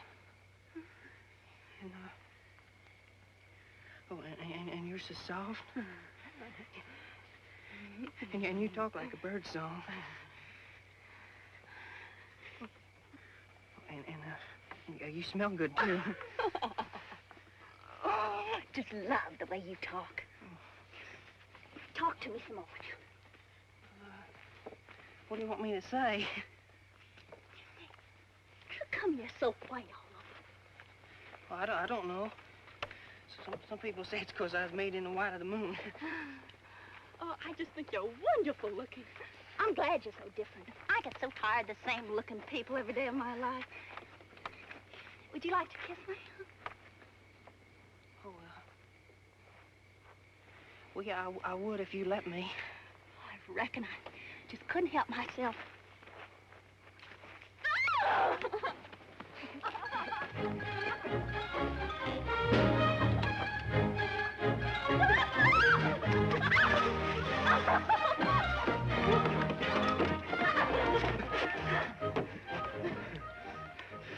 And, and you're so soft. And you talk like a bird song. And you smell good, too. Oh, I just love the way you talk. Talk to me some more. What do you want me to say? How come you're so white all over? Well, I don't know. Some people say it's because I was made in the white of the moon. Oh, I just think you're wonderful looking. I'm glad you're so different. I get so tired of the same looking people every day of my life. Would you like to kiss me? Oh, well, yeah, I would if you let me. I reckon I just couldn't help myself.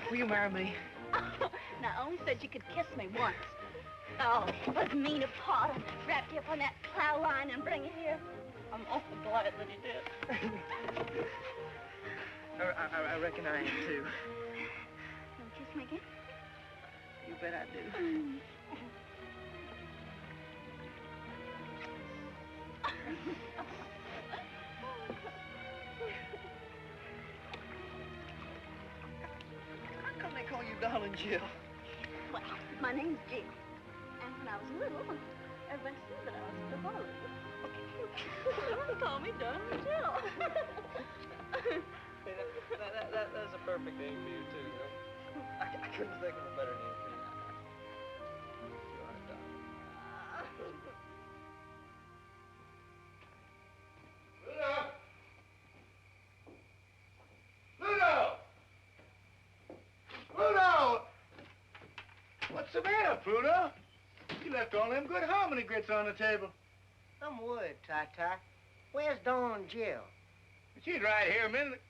Will you marry me? Now, I only said you could kiss me once. Oh, it was mean of Pa to wrap you up on that plow line and bring you here. I'm awful glad that he did. I reckon I am, too. Wanna kiss me again? You bet I do. How come they call you Darling Jill? Well, my name's Jill. And when I was little, everybody said that I was the Harley. They call me Darling Jill. That's a perfect name for you, too. I couldn't think of a better name for you. You are, darling. Pluto! Pluto! What's the matter, Pluto? You left all them good hominy grits on the table. Some wood, Ty-Ty. Where's Dawn Jill? She's right here a minute.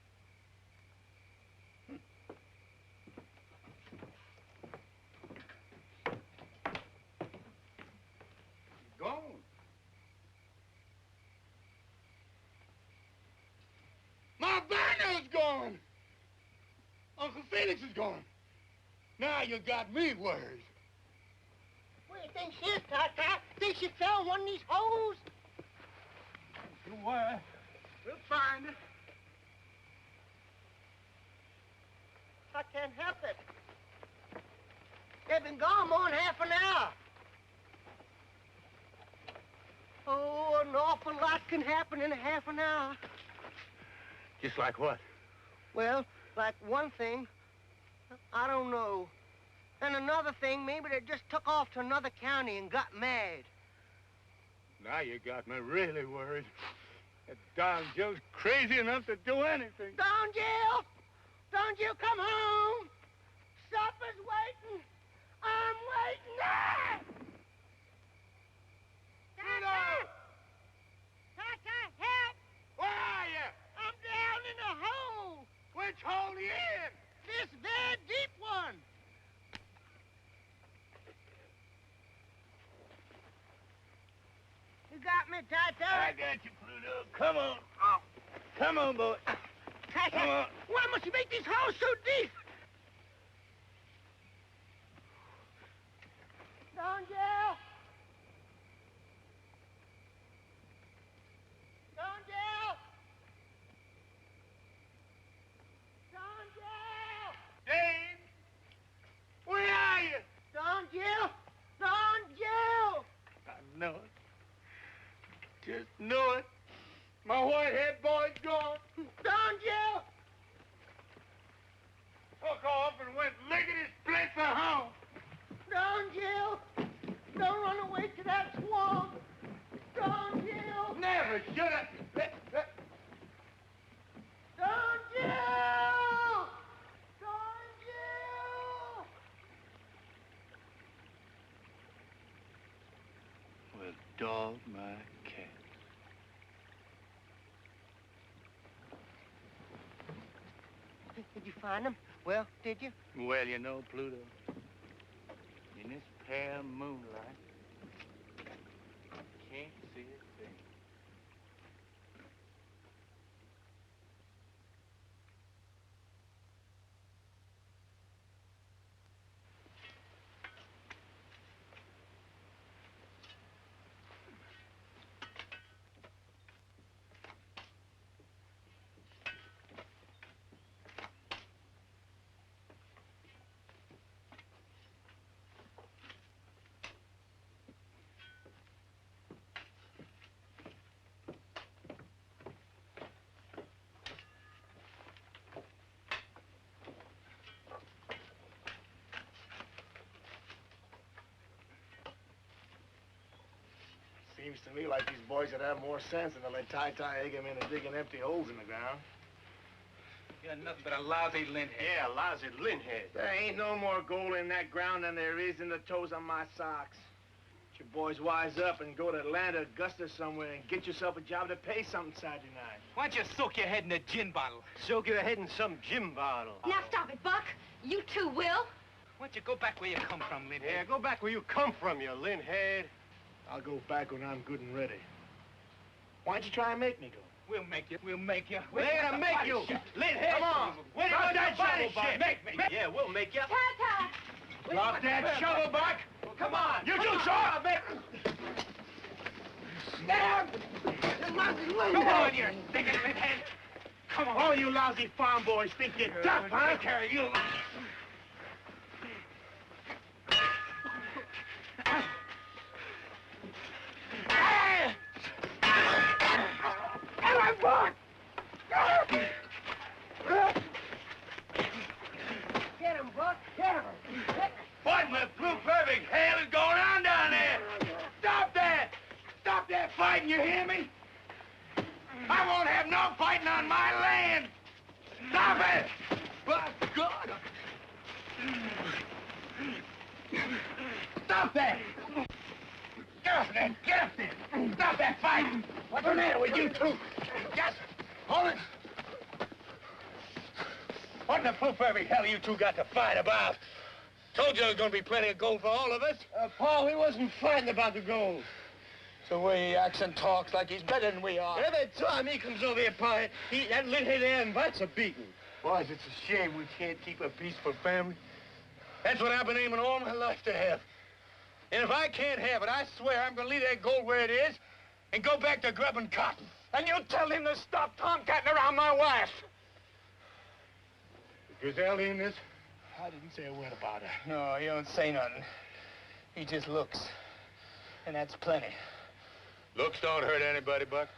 Gone. My banner's gone. Uncle Felix is gone. Now you got me worried. Where do you think she is, Ty-Ty? Think she fell in one of these holes? Don't worry. We'll find her. I can't help it. They've been gone more than half an hour. Oh, an awful lot can happen in a half an hour. Just like what? Well, like one thing, I don't know. And another thing, maybe they just took off to another county and got mad. Now you got me really worried. That darn Joe's crazy enough to do anything. Don Jill! Don Jill, come home! Supper's waiting! I'm waiting! Ah! Tata! Tata, help! Where are you? I'm down in a hole! Which hole are you in? This very deep one! You got me, Tata? I got you, Pluto. Come on. Oh. Come on, boy. Tata, Come on. why must you make these holes so deep? Don Jill! Don Jill! Don Jill! Dave! Where are you? Don Jill! Don Jill! I know it. Just know it. My white-head boy's gone. Don Jill! Took off and went lickety-split for home. Don Jill! Don't run away to that swamp! Don Jill! Never should have. Don Jill! Don Jill! Well, dog my cat. Did you find him? Well, did you? Well, you know, Pluto, in this pale moonlight, can't see a thing. Seems to me like these boys would have more sense than to let Ty egg him into digging empty holes in the ground. You're nothing but a lousy lint head. Yeah, lousy lint head. There ain't no more gold in that ground than there is in the toes on my socks. You boys wise up and go to Atlanta, Augusta somewhere and get yourself a job to pay something Saturday night. Why don't you soak your head in a gin bottle? Soak your head in some gin bottle. Now stop it, Buck. You too will. Why don't you go back where you come from, lint head? Yeah, go back where you come from, you lint head. I'll go back when I'm good and ready. Why don't you try and make me go? We'll make you. We'll make you. We're gonna make you. Lint head. Come on. Drop that shovel, Buck. Make me. Yeah, we'll make you. Tata! Drop that shovel, Buck. Come on. You do, sir. Come on, you stinking lint head. Come on. All you lousy farm boys think you're tough, huh? Take care of you. Get him, Buck! Get him! What in the blue perfect hell is going on down there? Stop that! Stop that fighting, you hear me? I won't have no fighting on my land! Stop it! By God! Stop that! Get up there! Get up there! Stop that fighting! What's the matter with you two? Just hold it! What in the blue perfect hell you two got to fight about? Told you there was going to be plenty of gold for all of us. Paul, he wasn't fighting about the gold. It's the way he acts and talks like he's better than we are. Every time he comes over here, Pa, that lint head there invites a beating. Boys, it's a shame we can't keep a peaceful family. That's what I've been aiming all my life to have. And if I can't have it, I swear I'm going to leave that gold where it is and go back to grubbing cotton. And you tell him to stop tomcatting around my wife. Griselda in this? I didn't say a word about her. No, he don't say nothing. He just looks. And that's plenty. Looks don't hurt anybody, Buck.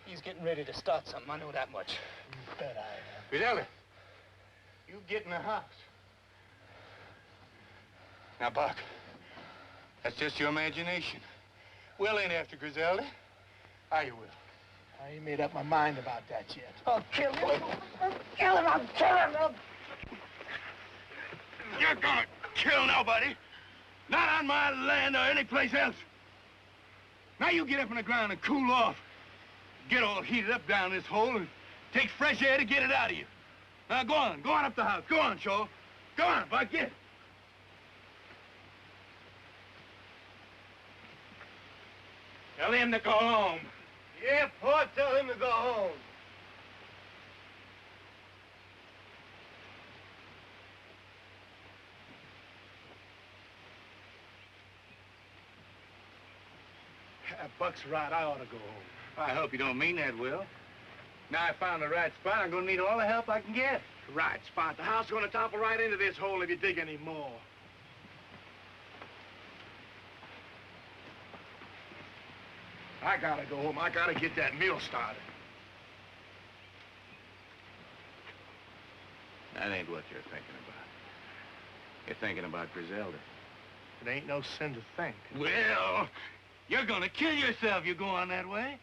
He's getting ready to start something, I know that much. You bet I am. Griselda, you get in the house. Now, Buck, that's just your imagination. Will ain't after Griselda. I will. I ain't made up my mind about that yet. I'll kill him. I'll kill him. I'll kill him. You're gonna kill nobody. Not on my land or anyplace else. Now you get up on the ground and cool off. Get all heated up down this hole and take fresh air to get it out of you. Now go on up the house. Go on, Shaw. Go on, Buck, get it. Tell him to go home. Yeah, Pa, tell him to go home. Buck's right. I ought to go home. I hope you don't mean that, Will. Now I found the right spot. I'm gonna need all the help I can get. Right spot. The house is gonna topple right into this hole if you dig any more. I gotta go home. I gotta get that mill started. That ain't what you're thinking about. You're thinking about Griselda. It ain't no sin to think. Well, you're gonna kill yourself you go on that way.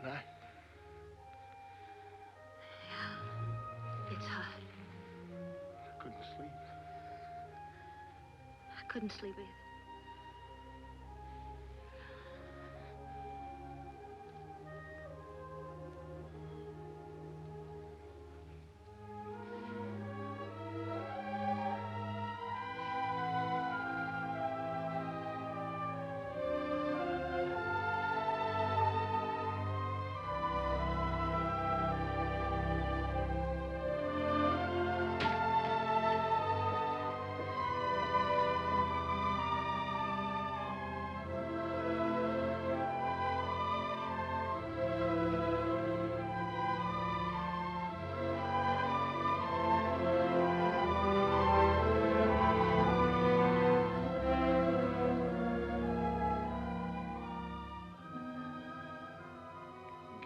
Night. Yeah, it's hot. I couldn't sleep. I couldn't sleep either.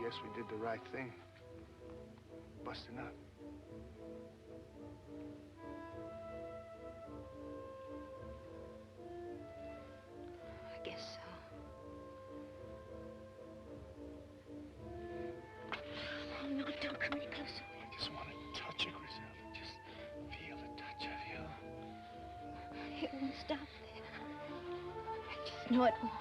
Guess we did the right thing. Busting up. I guess so. Oh, no, don't come any closer. I just want to touch you, Griselda. Just feel the touch of you. It won't stop there. I just know it won't.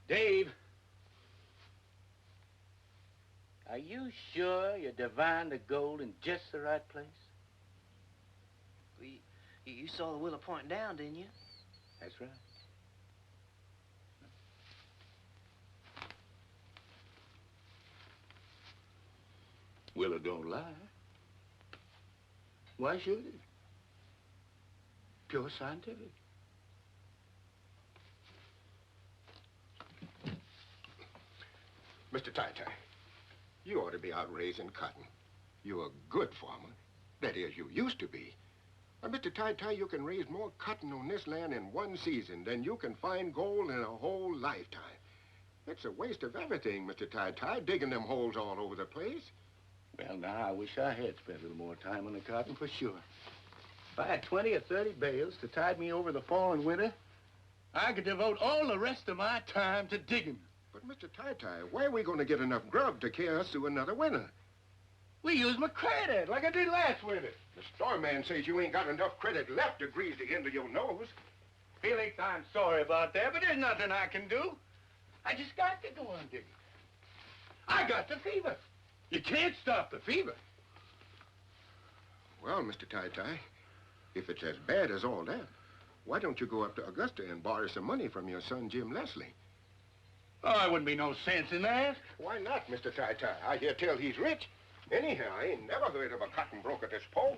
Dave. Are you sure you divined the gold in just the right place? Well, you saw the willow pointing down, didn't you? That's right. Willow don't lie. Why should it? Pure scientific. Mr. Tai-Tai, you ought to be out raising cotton. You're a good farmer. That is, you used to be. Mr. Tai-Tai, you can raise more cotton on this land in one season than you can find gold in a whole lifetime. It's a waste of everything, Mr. Tai-Tai, digging them holes all over the place. Well, now, I wish I had spent a little more time on the cotton for sure. If I had 20 or 30 bales to tide me over the fall and winter, I could devote all the rest of my time to digging. But, Mr. Tai-Tai, where are we going to get enough grub to carry us through another winter? We use my credit like I did last winter. The store man says you ain't got enough credit left to grease the end of your nose. Felix, I'm sorry about that, but there's nothing I can do. I just got to go on digging. I got the fever. You can't stop the fever. Well, Mr. Tai-Tai, if it's as bad as all that, why don't you go up to Augusta and borrow some money from your son, Jim Leslie? Oh, there wouldn't be no sense in that. Why not, Mr. Tai-Tai? I hear tell he's rich. Anyhow, I ain't never heard of a cotton broker this pole.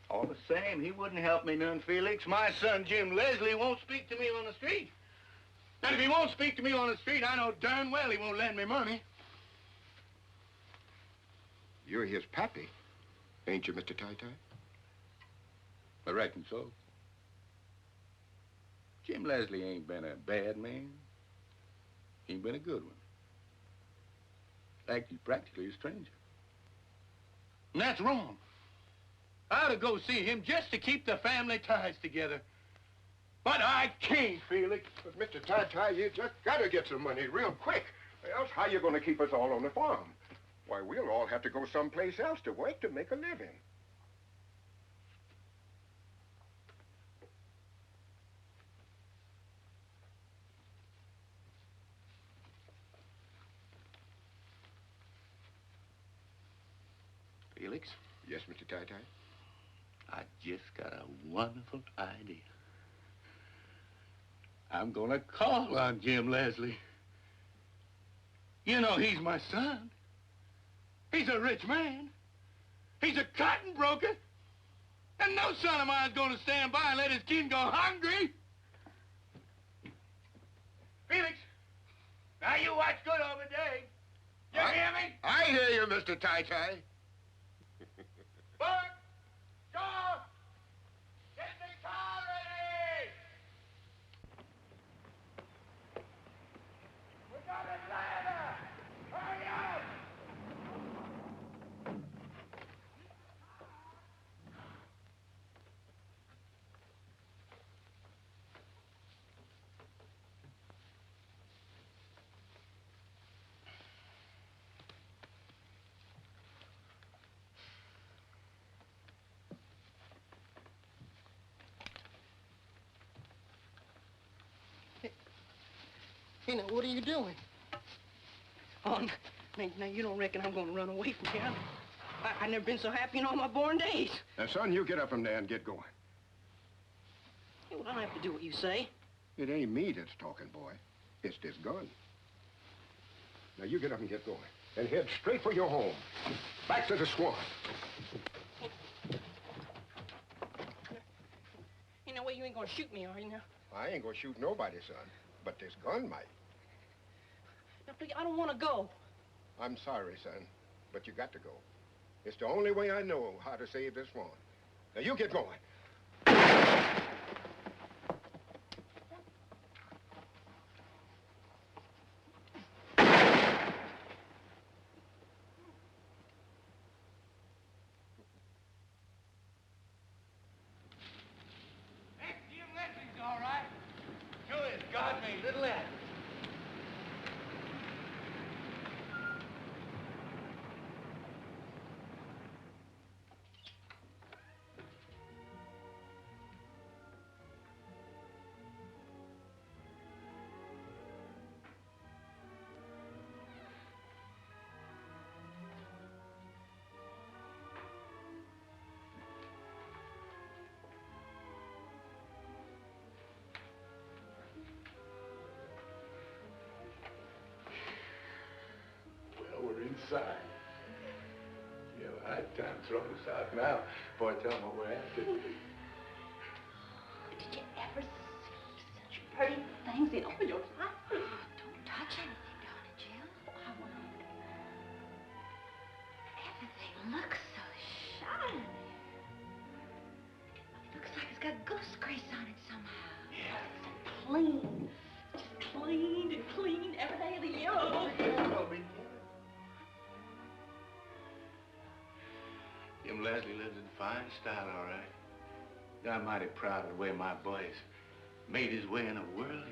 All the same, he wouldn't help me none, Felix. My son, Jim Leslie, won't speak to me on the street. And if he won't speak to me on the street, I know darn well he won't lend me money. You're his pappy, ain't you, Mr. Tai-Tai? I reckon so. Jim Leslie ain't been a bad man. He ain't been a good one. In fact, he's practically a stranger. And that's wrong. I ought to go see him just to keep the family ties together. But I can't, Felix. But, Mr. Tai-Tai, you just gotta get some money real quick. Else, how you gonna keep us all on the farm? Why, we'll all have to go someplace else to work to make a living. Felix? Yes, Mr. Tai-Tai? I just got a wonderful idea. I'm gonna call on Jim Leslie. You know, he's my son. He's a rich man. He's a cotton broker. And no son of mine's gonna stand by and let his kin go hungry. Felix, now you watch good over Dave. You hear me? I hear you, Mr. Tai-Tai. Buck! Shaw! Get the car ready! We got a ladder! Hurry up! Hey, now, what are you doing? Oh, now you don't reckon I'm going to run away from here? I've never been so happy in all my born days. Now, son, you get up from there and get going. Hey, well, I don't have to do what you say. It ain't me that's talking, boy. It's this gun. Now, you get up and get going. And head straight for your home. Back to the swamp. Hey, now, you ain't going to shoot me, are you now? I ain't gonna shoot nobody, son. But this gun might. Now, please, I don't want to go. I'm sorry, son, but you got to go. It's the only way I know how to save this farm. Now, you get going. Jim Leslie's all right. Sure is God made Little Acre. inside. You have a hard time throwing us out now before I tell them what we're after. Did you ever see such pretty things in all your life? Don't touch anything, darling Jim. I won't. Everything looks so shiny. Looks like it's got goose grease on it somehow. Yeah. So clean. Just cleaned and cleaned every day of the year. Oh. Jim Leslie lives in fine style, all right. I'm mighty proud of the way my boy's made his way in the world.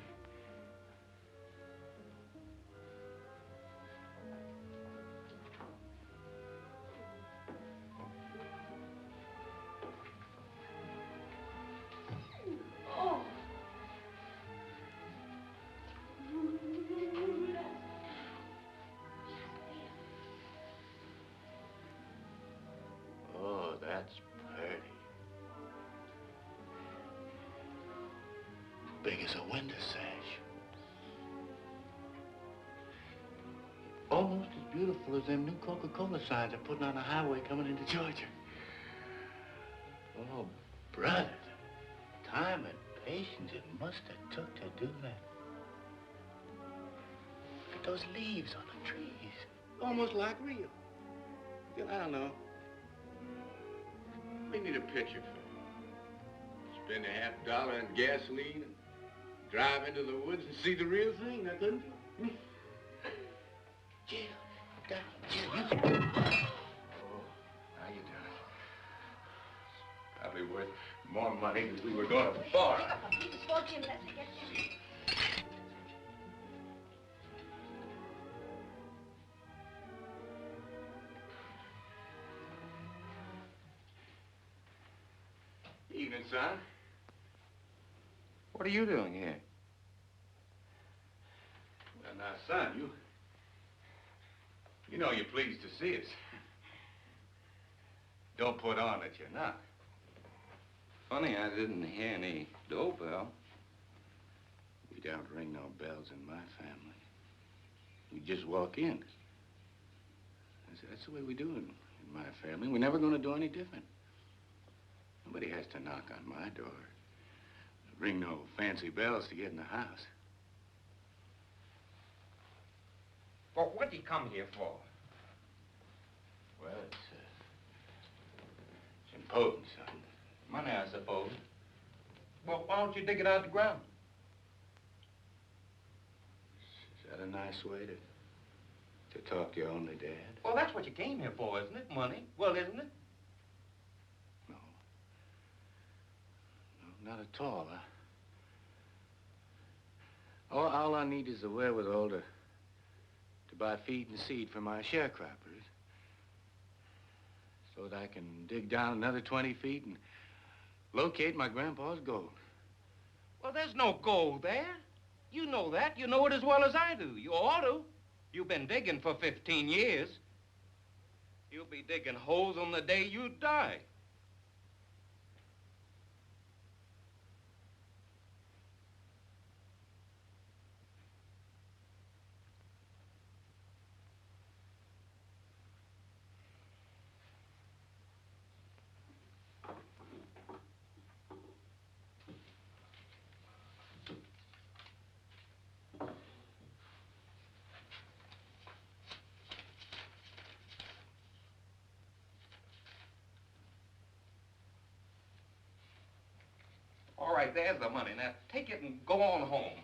Oh. Oh, that's pretty. Big as a window sash. Almost as beautiful as them new Coca-Cola signs they're putting on the highway coming into Georgia. Oh, brother, the time and patience it must have took to do that. Look at those leaves on the trees. Almost like real. Well, I don't know. We need a picture for it. Spend $50 on gasoline and drive into the woods and see the real thing, now couldn't you? Jill, Jill, you... Oh, how you doing? Probably worth more money than we were going to borrow. Pick up a piece of sport, Jim. Let's get you. Evening, son. What are you doing here? Well, now, son, you know you're pleased to see us. Don't put on that you're not. Funny, I didn't hear any doorbell. We don't ring no bells in my family. We just walk in. That's the way we do it in my family. We're never going to do any different. Nobody has to knock on my door. Ring no fancy bells to get in the house. Well, what'd he come here for? Well, it's important, son. Money, I suppose. Well, why don't you dig it out of the ground? Is that a nice way to talk to your only dad? Well, that's what you came here for, isn't it? Money. Well, isn't it? No, not at all. All I need is the wherewithal to buy feed and seed for my sharecroppers, so that I can dig down another 20 feet and locate my grandpa's gold. Well, there's no gold there. You know that. You know it as well as I do. You ought to. You've been digging for 15 years. You'll be digging holes on the day you die. All right, there's the money. Now, take it and go on home.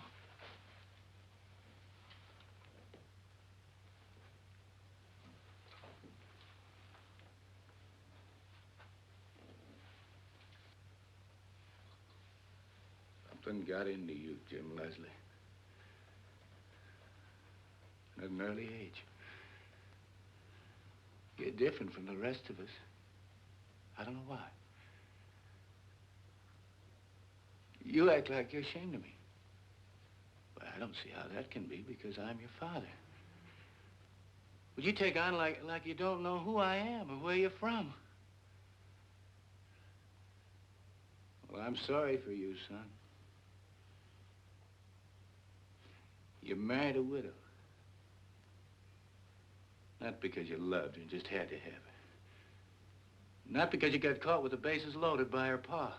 Something got into you, Jim Leslie. At an early age. You're different from the rest of us. I don't know why. You act like you're ashamed of me. But I don't see how that can be, because I'm your father. But you take on like you don't know who I am or where you're from. Well, I'm sorry for you, son. You married a widow. Not because you loved her and just had to have her. Not because you got caught with the bases loaded by her pa.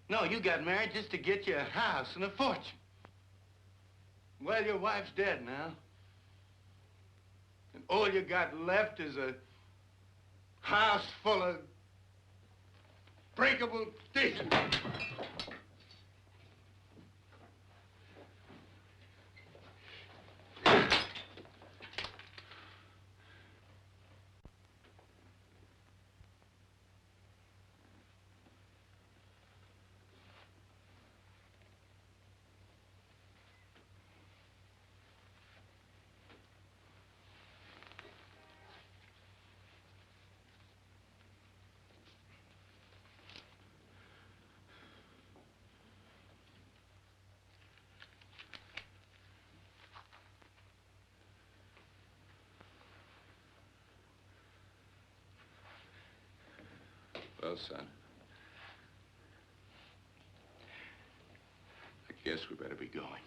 No, you got married just to get you a house and a fortune. Well, your wife's dead now. And all you got left is a house full of breakable things. Well, son, I guess we better be going.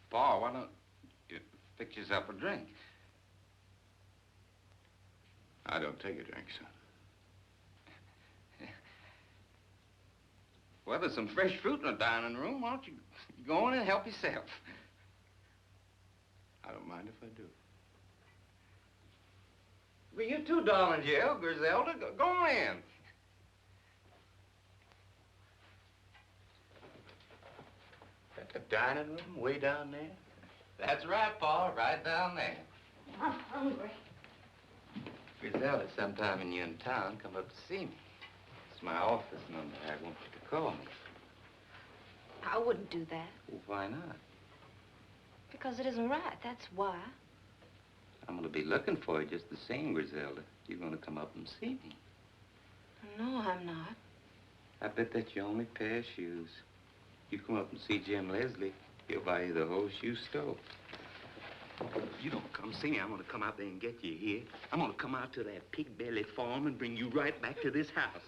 Pa, why don't you fix yourself a drink? I don't take a drink, son. Well, there's some fresh fruit in the dining room. Why don't you go in and help yourself? I don't mind if I do. Well, you too, darling Jill, Griselda. Go on in. At the dining room way down there? That's right, Pa, right down there. I'm hungry. Griselda, sometime when you're in town, come up to see me. It's my office number. I want you to call me. I wouldn't do that. Well, why not? Because it isn't right, that's why. I'm going to be looking for you just the same, Griselda. You're going to come up and see me. No, I'm not. I bet that's your only pair of shoes. You come up and see Jim Leslie, he'll buy you the whole shoe store. If you don't come see me, I'm going to come out there and get you here. I'm going to come out to that pig-belly farm and bring you right back to this house.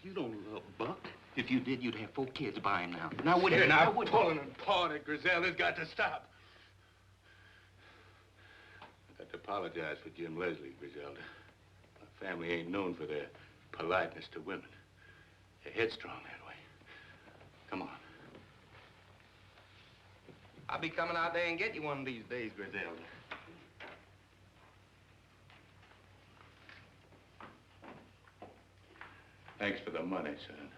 You don't love Buck. If you did, you'd have 4 kids by him now. Now, wouldn't you? Now, wouldn't you? Pulling and pawing at Griselda's got to stop. I got to apologize for Jim Leslie, Griselda. My family ain't known for their politeness to women. They're headstrong that way. Come on. I'll be coming out there and get you one of these days, Griselda. Thanks for the money, son.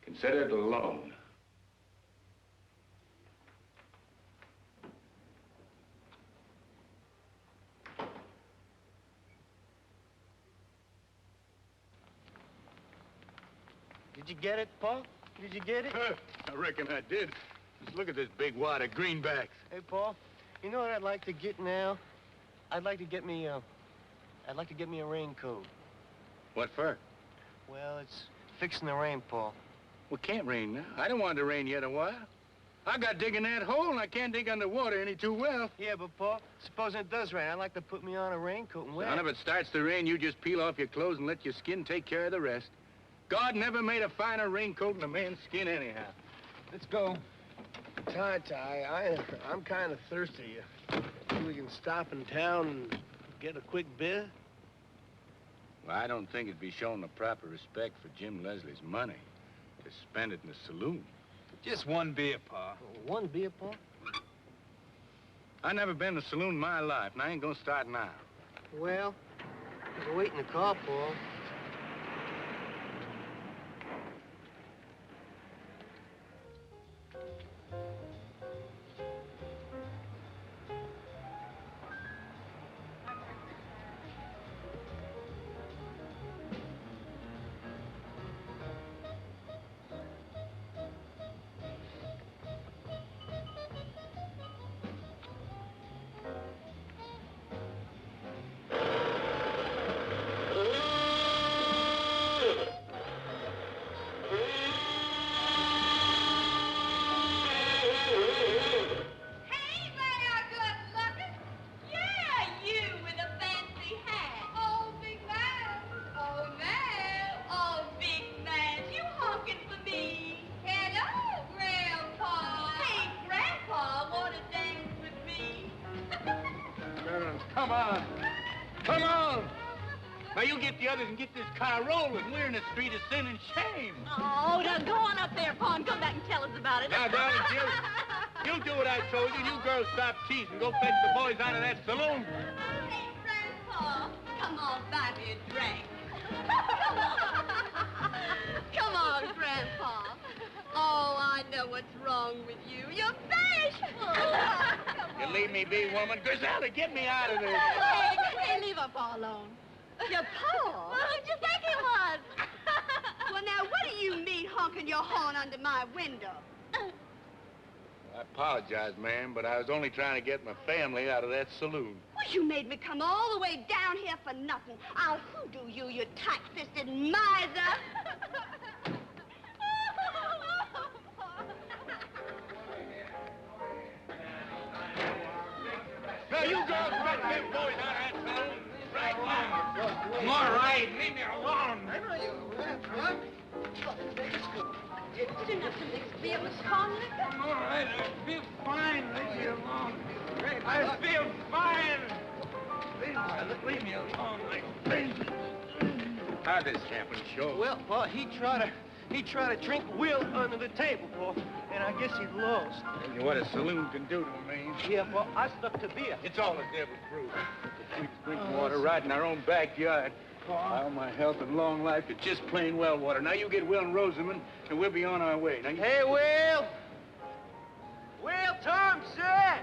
Consider it a loan. Did you get it, Pa? Did you get it? I reckon I did. Just look at this big wad of greenbacks. Hey, Pa, you know what I'd like to get now? I'd like to get me a raincoat. What for? Well, it's fixing the rain, Pa. Well, it can't rain now. I don't want it to rain yet a while. I got digging that hole, and I can't dig underwater any too well. Yeah, but, Pa, supposing it does rain, I'd like to put me on a raincoat and wear Son, it. if it starts to rain, you just peel off your clothes and let your skin take care of the rest. God never made a finer raincoat than a man's skin anyhow. Let's go. Ty, I'm kind of thirsty. Think we can stop in town and get a quick beer? Well, I don't think it'd be showing the proper respect for Jim Leslie's money to spend it in the saloon. Just one beer, Pa. One beer, Pa? I never been to a saloon in my life, and I ain't gonna start now. Well, you can wait in the car, Pa. Come on. Come on. Now, you get the others and get this car rolling. We're in the street of sin and shame. Oh, now go on up there, Pa, and come back and tell us about it. Now, darling, you do what I told you. You girls stop teasing. Go fetch the boys out of that saloon. Hey, Grandpa, come on, buy me a drink. Come on, Grandpa. Oh, I know what's wrong with you. You're bashful. You leave me be, woman. Griselda, get me out of this. Hey, leave our Pa alone. Your Pa? Well, who'd you think he was? Well, now, what do you mean honking your horn under my window? I apologize, ma'am, but I was only trying to get my family out of that saloon. Well, you made me come all the way down here for nothing. I'll hoodoo you, you tight-fisted miser. Now, you girls let them boys out of that saloon right now. I'm all right. Leave me alone. I know you laugh, huh? Didn't have to mix beer with corn liquor. I'm all right. I feel fine. Leave me alone. I feel fine. Leave me alone. How'd this happen, Shaw? Well, Pa, he tried to drink Will under the table, Pa, and I guess he lost. What a saloon can do to a man. Yeah, Pa, I stuck to beer. It's all the devil's brew. We drink water right in our own backyard. All my health and long life is just plain well water. Now you get Will and Rosamond, and we'll be on our way. Now you... Hey, Will! Will Thompson!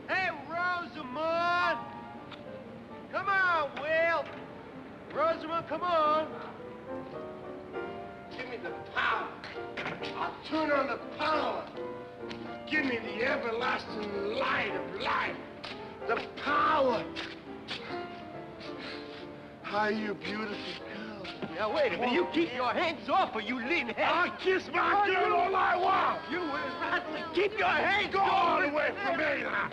Hey, Rosamond! Come on, Will! Rosamond, come on! Give me the power. I'll turn on the power. Give me the everlasting light of life. The power. How you beautiful girl. Now, wait a minute. You keep your hands off or you lean head. I'll kiss my girl all I want. You will not keep your hands Go all the way from me now.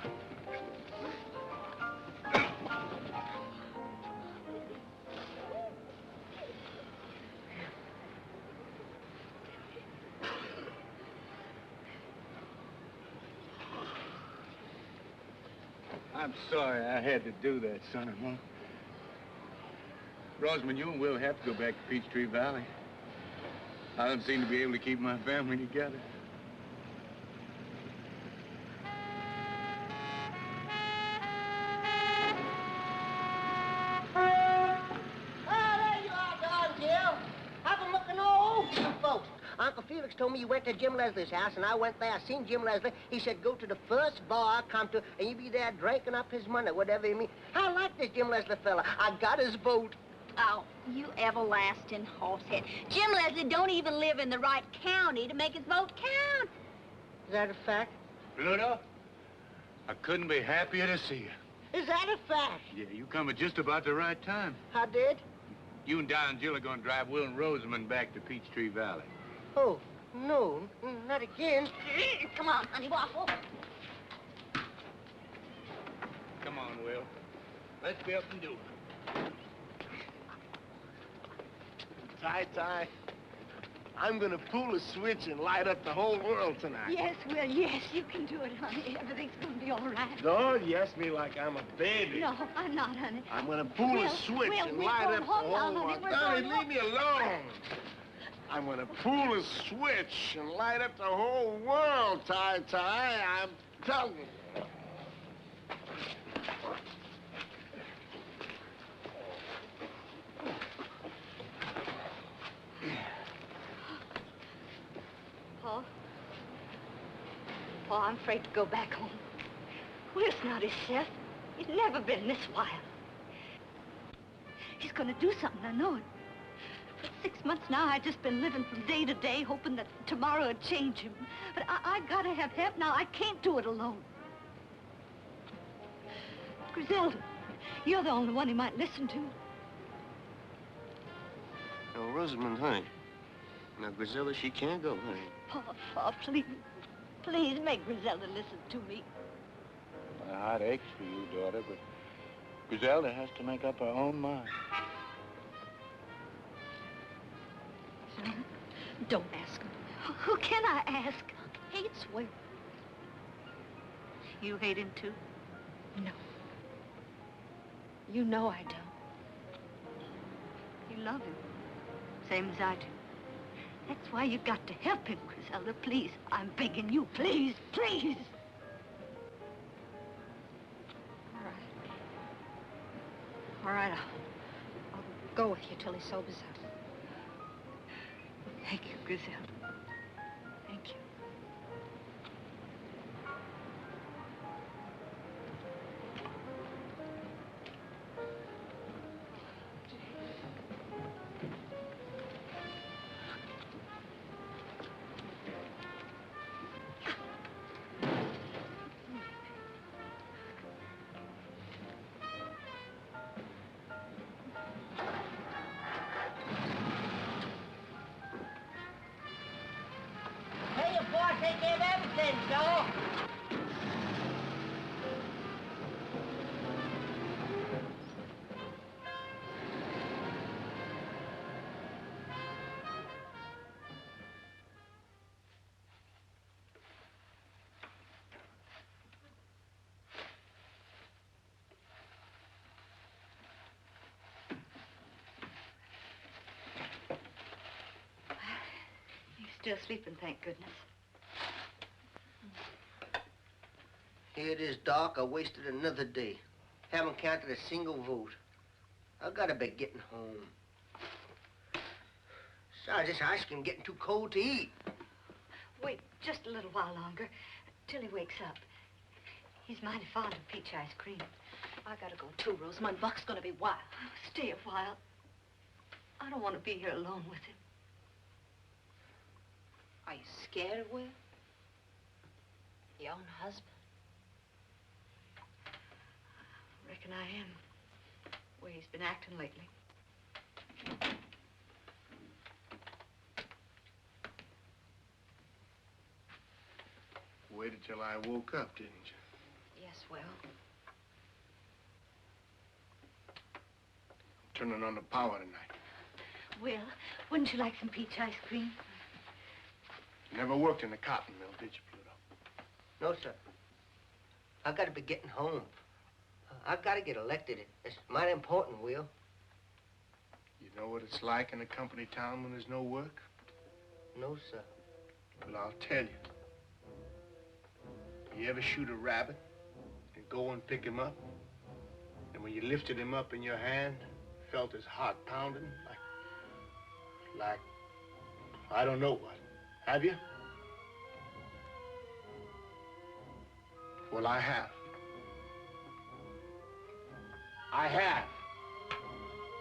I'm sorry I had to do that, son-in-law. Rosamond, you and Will have to go back to Peachtree Valley. I don't seem to be able to keep my family together. Uncle Felix told me you went to Jim Leslie's house, and I went there. I seen Jim Leslie. He said, go to the first bar I come to, and you be there drinking up his money, whatever you mean. I like this Jim Leslie fella. I got his vote. Oh, you everlasting horsehead. Jim Leslie don't even live in the right county to make his vote count. Is that a fact? Pluto, I couldn't be happier to see you. Is that a fact? Yeah, you come at just about the right time. I did? You and Don and Jill are going to drive Will and Rosamond back to Peachtree Valley. Oh, no, not again. Come on, honey waffle. Come on, Will. Let's be up and do it. Ty, I'm gonna pull a switch and light up the whole world tonight. Yes, Will, yes, you can do it, honey. Everything's gonna be all right. Don't yes me like I'm a baby. No, I'm not, honey. I'm gonna pull a switch and light up the whole world. Honey, leave me alone. I'm gonna pull a switch and light up the whole world, Ty. I'm telling you. Paul, I'm afraid to go back home. Will's not himself. He's never been this wild. He's gonna do something, I know it. For 6 months now, I've just been living from day to day, hoping that tomorrow would change him. But I gotta have help now. I can't do it alone. Griselda, you're the only one he might listen to. Oh, Rosamond, honey. Now, Griselda, she can't go, honey. Paul, please. Please make Griselda listen to me. My heart aches for you, daughter, but Griselda has to make up her own mind. Son, don't ask him. Who can I ask? Hates Will. You hate him, too? No. You know I don't. You love him, same as I do. That's why you got to help him, Griselda. Please, I'm begging you. Please, please. All right, I'll go with you till he sobers up. Thank you, Griselda. Thank you. Hey, your boss take care of everything, Joe. You're still sleeping, thank goodness. Here it is, Doc. I wasted another day. Haven't counted a single vote. I gotta be getting home. Besides, this ice cream getting too cold to eat. Wait just a little while longer, till he wakes up. He's mighty fond of peach ice cream. I gotta go too, Rosamund. Buck's gonna be wild. Stay a while. I don't want to be here alone with him. Are you scared of Will? Your own husband? Reckon I am. The way he's been acting lately. Waited till I woke up, didn't you? Yes, Will. Turning on the power tonight. Will, wouldn't you like some peach ice cream? You never worked in the cotton mill, did you, Pluto? No, sir. I gotta be getting home. I gotta get elected. It's mighty important, Will. You know what it's like in a company town when there's no work? No, sir. Well, I'll tell you. You ever shoot a rabbit and go and pick him up? And when you lifted him up in your hand, felt his heart pounding like, I don't know what. Have you? Well, I have. I have.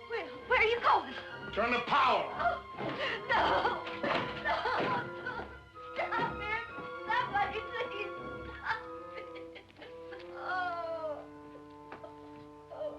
Will, where are you going? Turn the power. Oh, no! No! Stop it! Somebody, please! Stop it! Oh! Oh!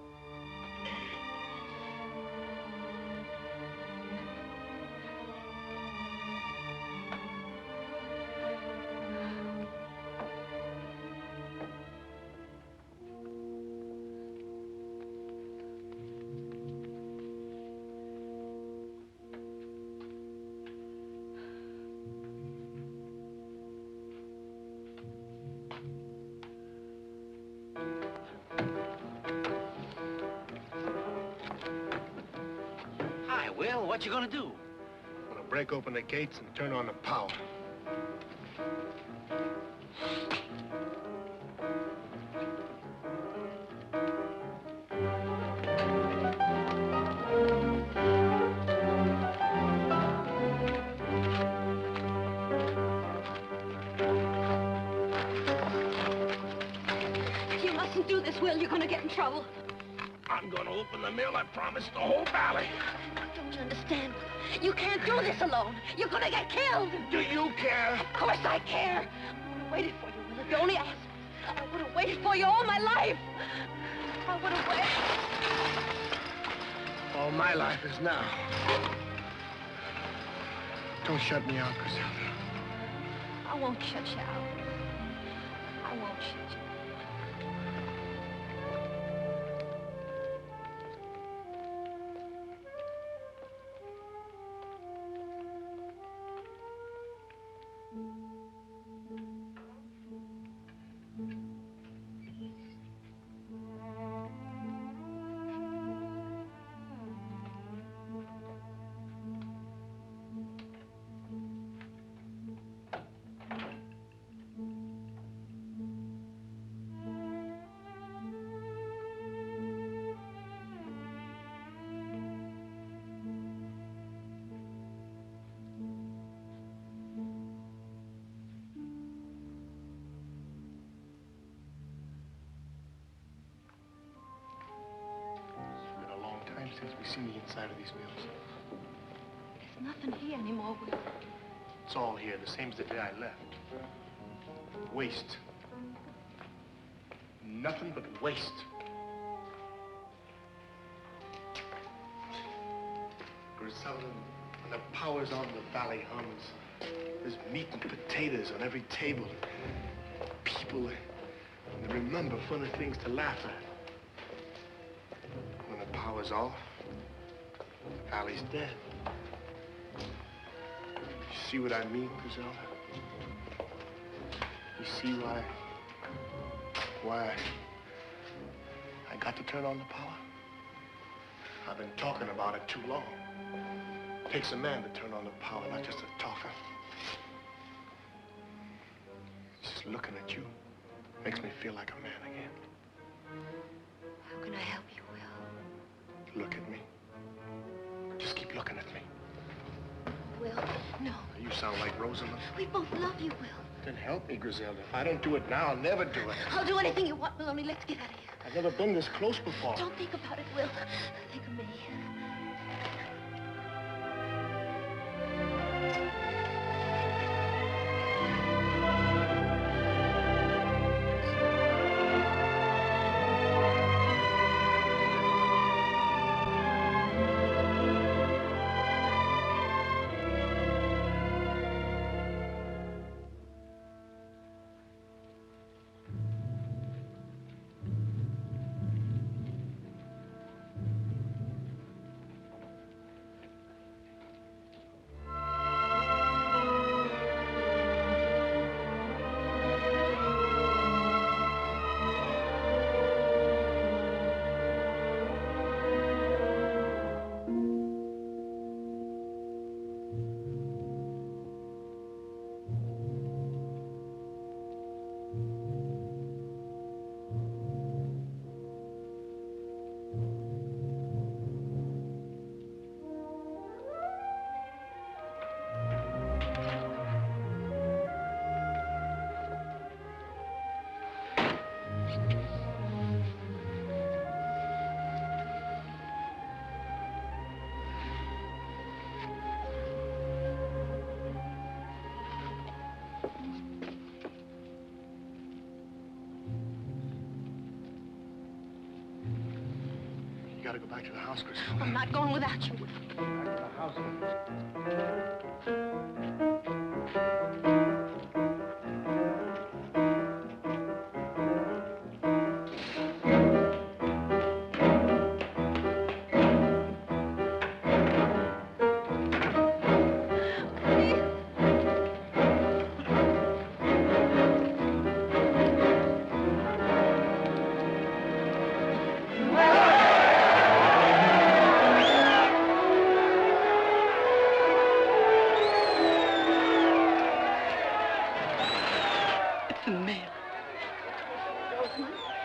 Hi, Will. What you gonna do? I'm gonna break open the gates and turn on the power. You mustn't do this, Will. You're gonna get in trouble. I'm gonna open the mill, I promise, the whole valley. I don't understand. You can't do this alone. You're gonna get killed. Do you care? Of course I care. I would have waited for you, Will, if you only asked me. I would have waited for you all my life. I would have waited. All my life is now. Don't shut me out, Griselda. I won't shut you out. I won't shut you out. since we seen the inside of these mills? There's nothing here anymore, Will. It's all here, the same as the day I left. Waste. Nothing but waste. Griselda, when the power's on, the valley hums. There's meat and potatoes on every table. People, they remember funny things to laugh at. When the power's off, the valley's dead. You see what I mean, Griselda? You see why I got to turn on the power? I've been talking about it too long. It takes a man to turn on the power, not just a talker. Just looking at you makes me feel like a man again. How can I help you, Will? Look at me. Just keep looking at me. Will, no. You sound like Rosamond. We both love you, Will. Then help me, Griselda. If I don't do it now, I'll never do it. I'll do anything you want, Will, only let's get out of here. I've never been this close before. Don't think about it, Will. Think of me. You gotta go back to the house, Griselda. I'm not going without you, Will. Back to the house.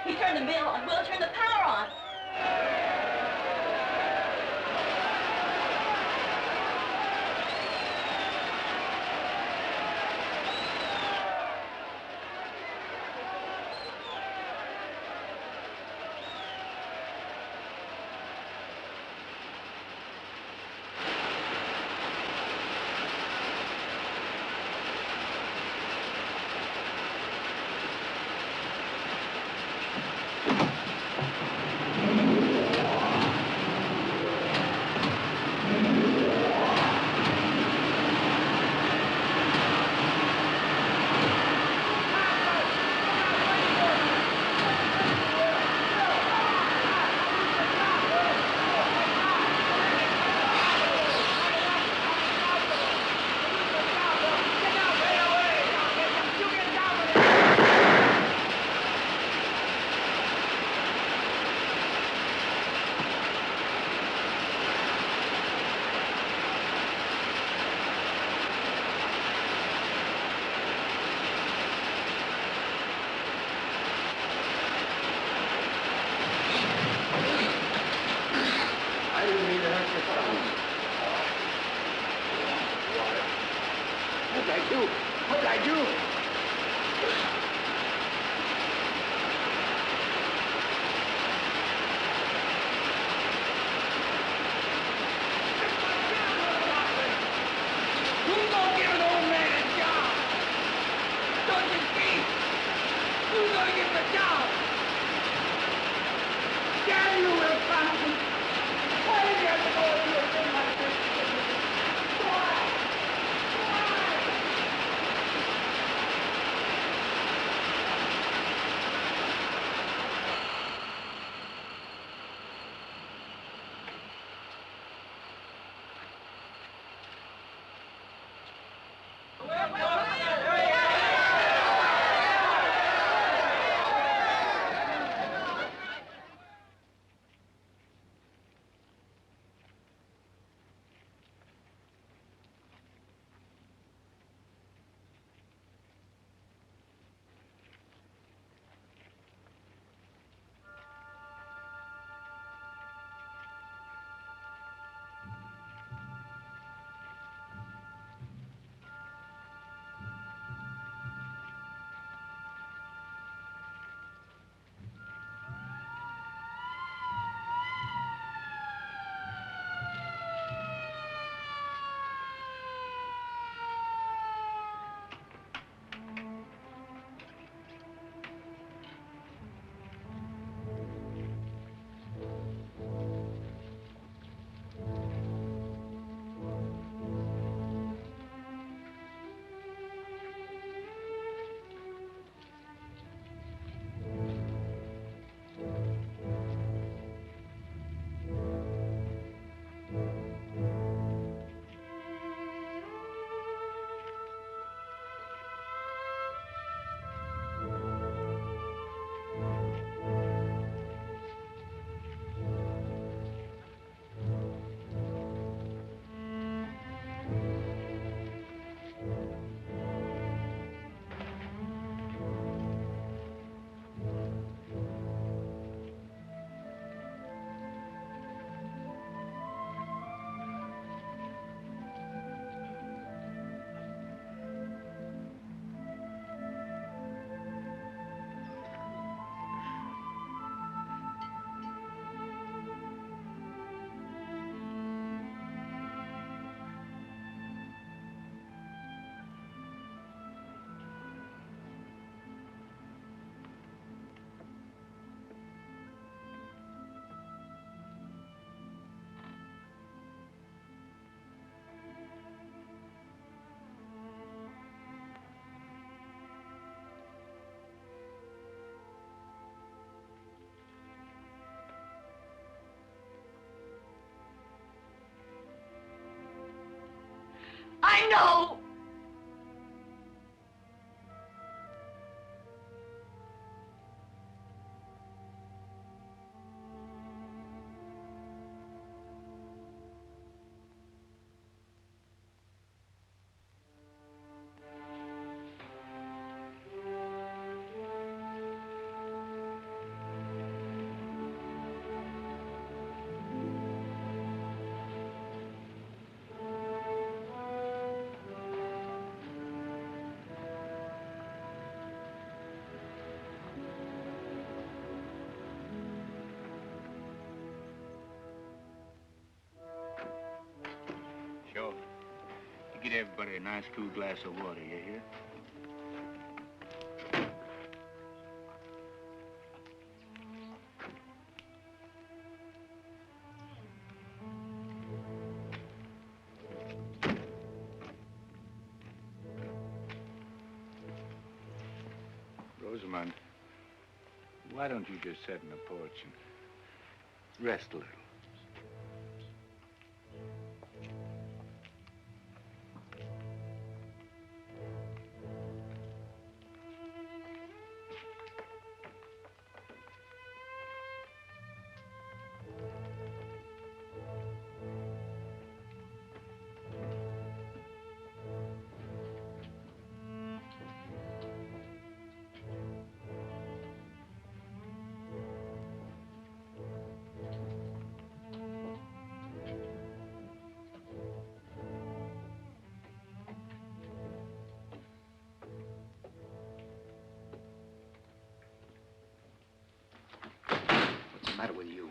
He turned the mill on. Will turn the power on. What did I do? I know! Sure. You get everybody a nice cool glass of water, you hear? Rosamond, why don't you just sit in the porch and rest a little? What's the matter with you?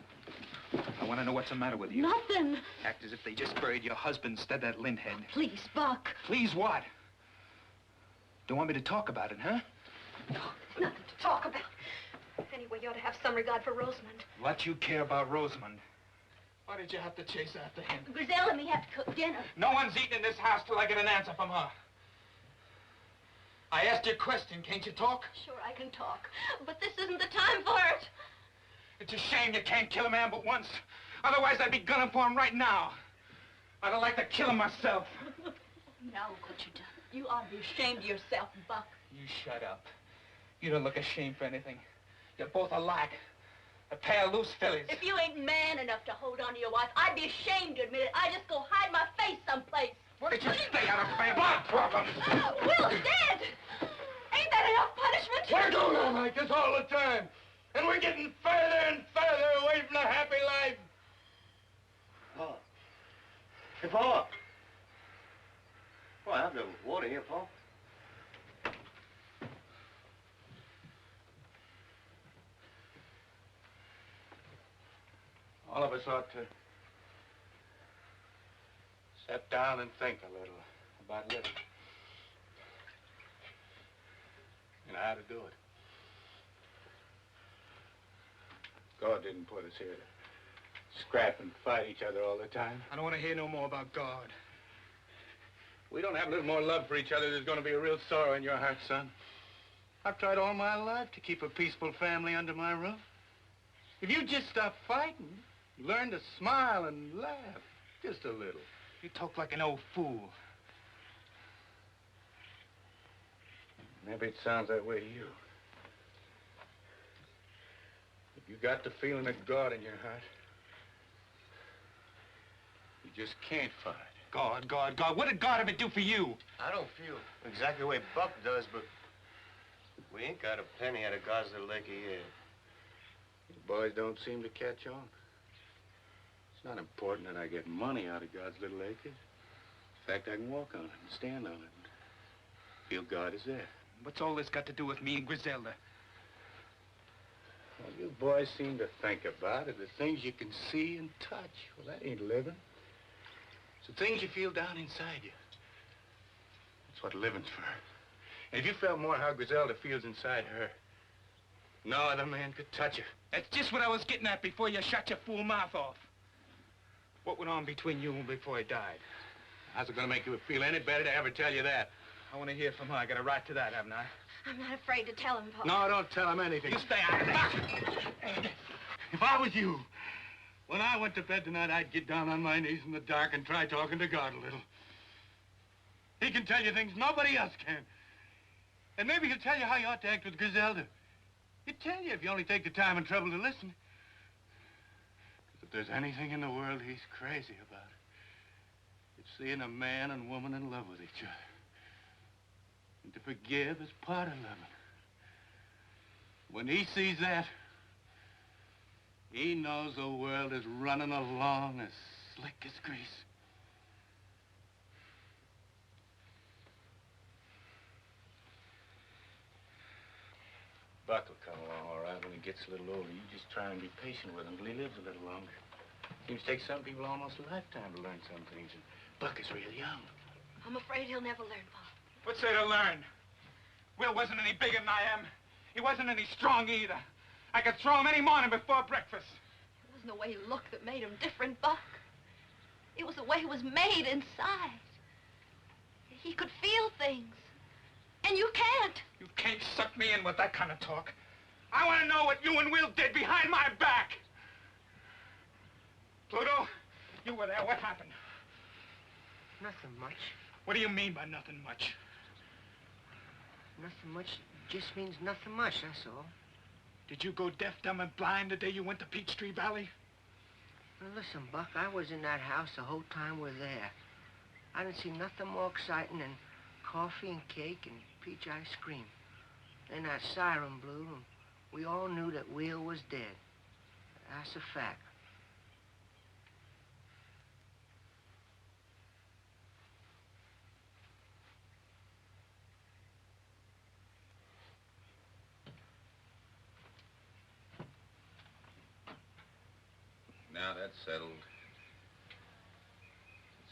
I want to know what's the matter with you. Nothing. Act as if they just buried your husband instead of that lint-head. Please, Buck. Please what? Don't want me to talk about it, huh? Nothing to talk about. Anyway, you ought to have some regard for Rosamond. What you care about Rosamond? Why did you have to chase after him? Griselle and me have to cook dinner. No one's eating in this house till I get an answer from her. I asked you a question. Can't you talk? Sure, I can talk, but this isn't the time for it. It's a shame you can't kill a man but once. Otherwise, I'd be gunning for him right now. I'd have liked to kill him myself. Now look what you've done. You ought to be ashamed of yourself, Buck. You shut up. You don't look ashamed for anything. You're both alike. A pair of loose fillies. If you ain't man enough to hold on to your wife, I'd be ashamed to admit it. I'd just go hide my face someplace. Why don't you stay out of my blood problems? Will's dead. Ain't that enough punishment? We're going on like this all the time. And we're getting further and further away from a happy life. Paul. Hey, Paul. Well, I have the water here, Paul. All of us ought to sit down and think a little about living. And how to do it. God didn't put us here to scrap and fight each other all the time. I don't want to hear no more about God. We don't have a little more love for each other, there's going to be a real sorrow in your heart, son. I've tried all my life to keep a peaceful family under my roof. If you just stop fighting, learn to smile and laugh, just a little. You talk like an old fool. Maybe it sounds that way to you. If you got the feeling of God in your heart, you just can't fight. God, God, God. What did God ever do for you? I don't feel exactly the way Buck does, but we ain't got a penny out of God's Little Acre yet. You boys don't seem to catch on. It's not important that I get money out of God's Little Acre. In fact, I can walk on it and stand on it and feel God is there. What's all this got to do with me and Griselda? Well, you boys seem to think about it. The things you can see and touch. Well, that ain't living. It's the things you feel down inside you. That's what living's for. And if you felt more how Griselda feels inside her, no other man could touch her. That's just what I was getting at before you shut your fool mouth off. What went on between you and before he died? How's it gonna make you feel any better to ever tell you that? I want to hear from her. I got a right to that, haven't I? I'm not afraid to tell him, Paul. No, don't tell him anything. You stay out of this. If I was you, when I went to bed tonight, I'd get down on my knees in the dark and try talking to God a little. He can tell you things nobody else can. And maybe he'll tell you how you ought to act with Griselda. He'd tell you if you only take the time and trouble to listen. Because if there's anything in the world he's crazy about, it's seeing a man and woman in love with each other. And to forgive is part of loving. When he sees that, he knows the world is running along as slick as grease. Buck will come along all right when he gets a little older. You just try and be patient with him till he lives a little longer. Seems to take some people almost a lifetime to learn some things, and Buck is real young. I'm afraid he'll never learn, Paul. What's there to learn? Will wasn't any bigger than I am. He wasn't any strong either. I could throw him any morning before breakfast. It wasn't the way he looked that made him different, Buck. It was the way he was made inside. He could feel things. And you can't. You can't suck me in with that kind of talk. I want to know what you and Will did behind my back. Pluto, you were there. What happened? Nothing much. What do you mean by nothing much? Nothing much just means nothing much, that's all. Did you go deaf, dumb, and blind the day you went to Peachtree Valley? Well, listen, Buck, I was in that house the whole time we're there. I didn't see nothing more exciting than coffee and cake and peach ice cream. Then that siren blew, and we all knew that Will was dead. That's a fact. Now that's settled. Let's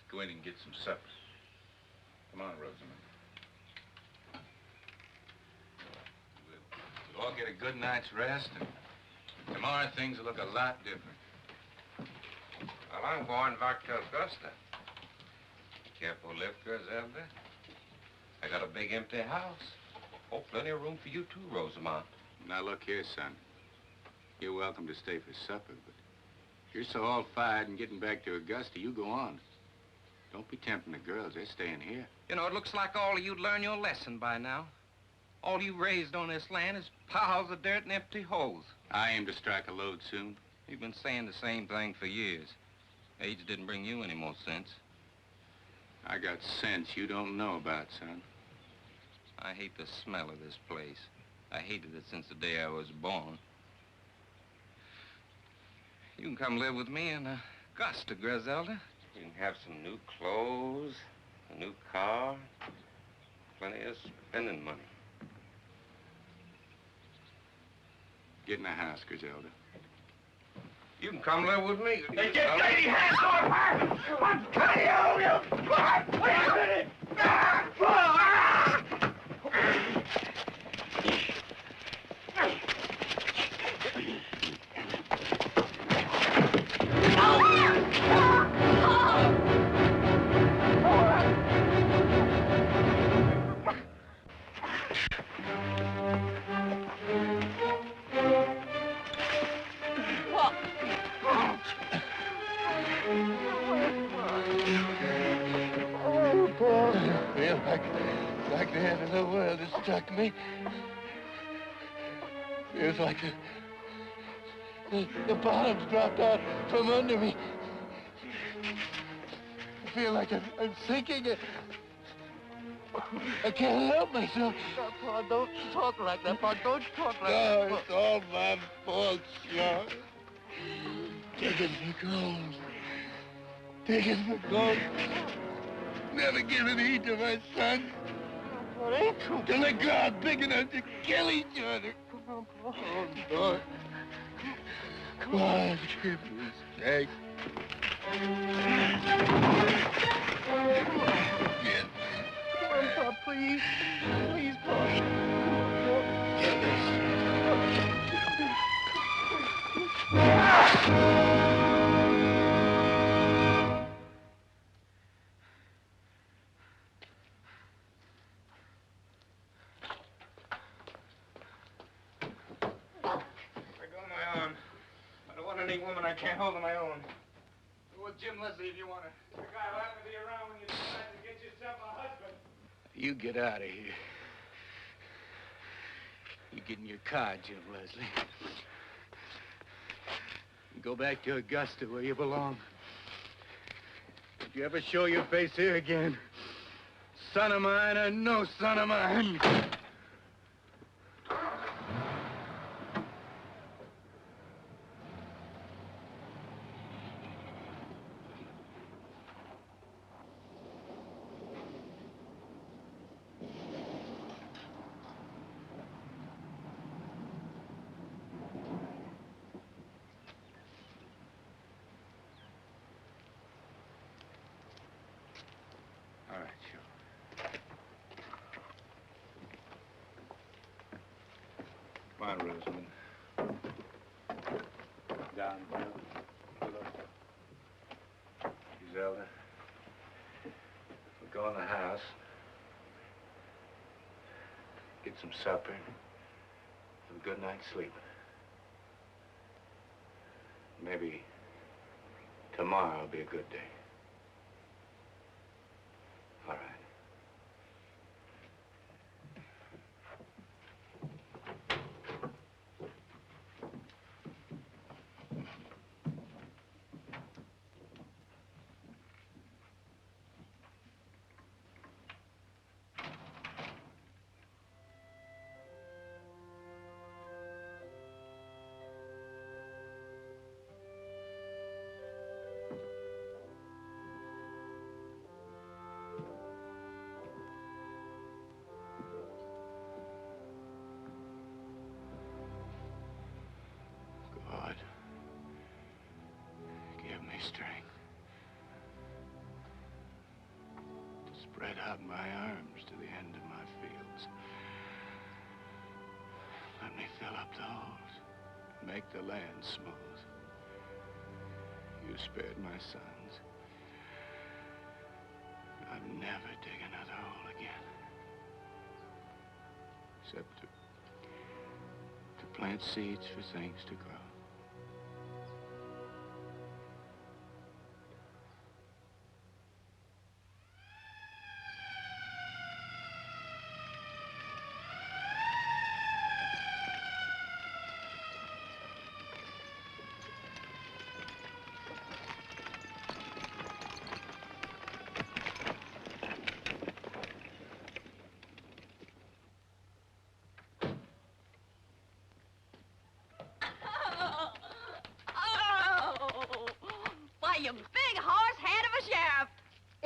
go in and get some supper. Come on, Rosamond. We'll all get a good night's rest, and tomorrow things will look a lot different. Well, I'm going back to Augusta. Careful lift, Griselda. I got a big empty house. Oh, plenty of room for you too, Rosamond. Now look here, son. You're welcome to stay for supper, but if you're so all fired and getting back to Augusta, you go on. Don't be tempting the girls. They're staying here. You know, it looks like all of you'd learn your lesson by now. All you raised on this land is piles of dirt and empty holes. I aim to strike a lode soon. You've been saying the same thing for years. Age didn't bring you any more sense. I got sense you don't know about, son. I hate the smell of this place. I hated it since the day I was born. You can come live with me in Augusta, Griselda. You can have some new clothes, a new car, plenty of spending money. Get in the house, Griselda. You can come live with me. Hey, get lady hands on her! I'm cutting you! Wait a minute! Like the end of the world has struck me. Feels like the bottom's dropped out from under me. I feel like I'm sinking. I can't help myself. Pa, don't talk like that, Pa. Don't talk like No, that. it's all my fault, Sean. Taking for gold. Taking for gold. Never giving heed to my son. That ain't true. Till they grow out big enough to kill each other. Oh, Lord. Come on, give me strength. Come on, Pa, please. Please, Pa. Any woman I can't hold on my own. Go with Jim Leslie if you want to. The guy will have to be around when you decide to get yourself a husband. You get out of here. You get in your car, Jim Leslie. And go back to Augusta where you belong. If you ever show your face here again, son of mine or no son of mine. All right, sure. Come on, Rosamond. Down, below. Griselda. We'll go in the house. Get some supper. Have a good night's sleep. Maybe tomorrow will be a good day. All right. God, give me strength to spread out my arms to the end of my fields. Let me fill up the holes, make the land smooth. You spared my sons. I'd never dig another hole again, except to plant seeds for things to grow.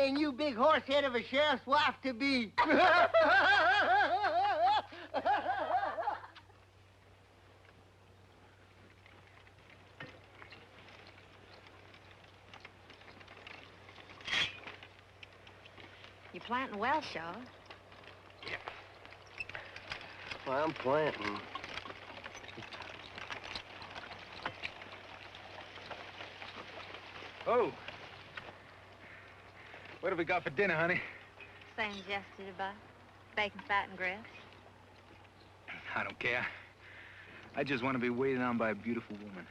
and you big horse head of a sheriff's wife to be. You're planting well, Shaw. Well, I'm planting. Oh. What have we got for dinner, honey? Same as yesterday, Bud. Bacon, fat, and grits. I don't care. I just want to be waited on by a beautiful woman.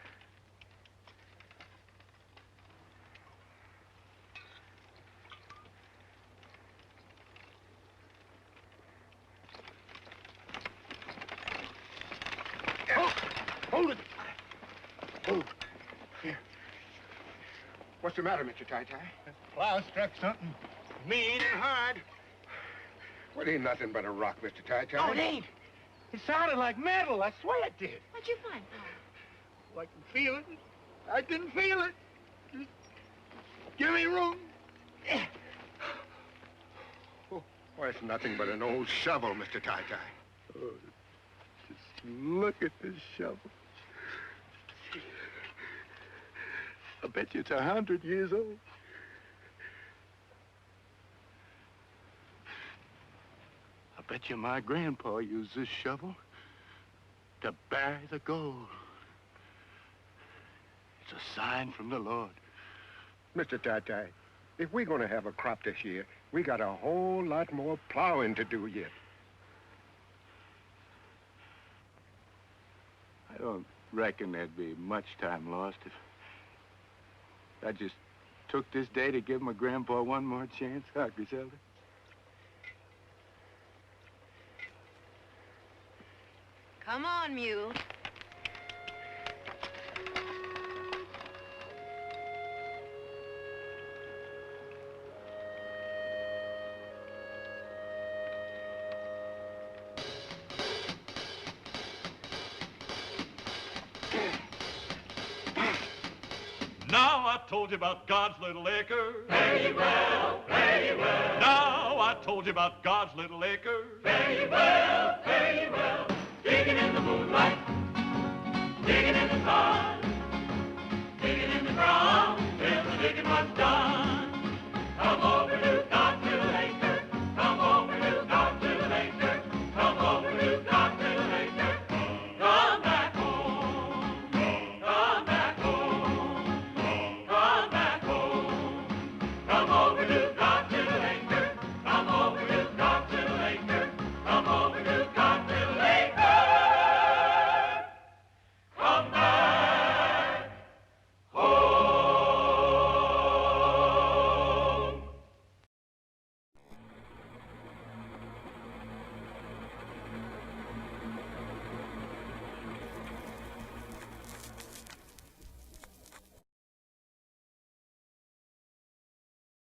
Hold it! Hold. Here. What's the matter, Mr. Tai-Tai? Plow struck something mean and hard. Well, it ain't nothing but a rock, Mr. Tai-Tai. No, it ain't. It sounded like metal. I swear it did. What'd you find, Paul? I can feel it. I can feel it. Just give me room. Oh, it's nothing but an old shovel, Mr. Tai-Tai. Oh, just look at this shovel. I bet you it's 100 years old. I bet you my grandpa used this shovel to bury the gold. It's a sign from the Lord. Mr. Tai-Tai, if we're going to have a crop this year, we got a whole lot more plowing to do yet. I don't reckon there'd be much time lost if I just took this day to give my grandpa one more chance, huh, Griselda? Come on, mule. Now I told you about God's little acre. Fare ye well, fare ye well. Now I told you about God's little acre. Fare ye well, fare ye well. Digging in the moonlight, digging in the sun, digging in the ground till the digging was done.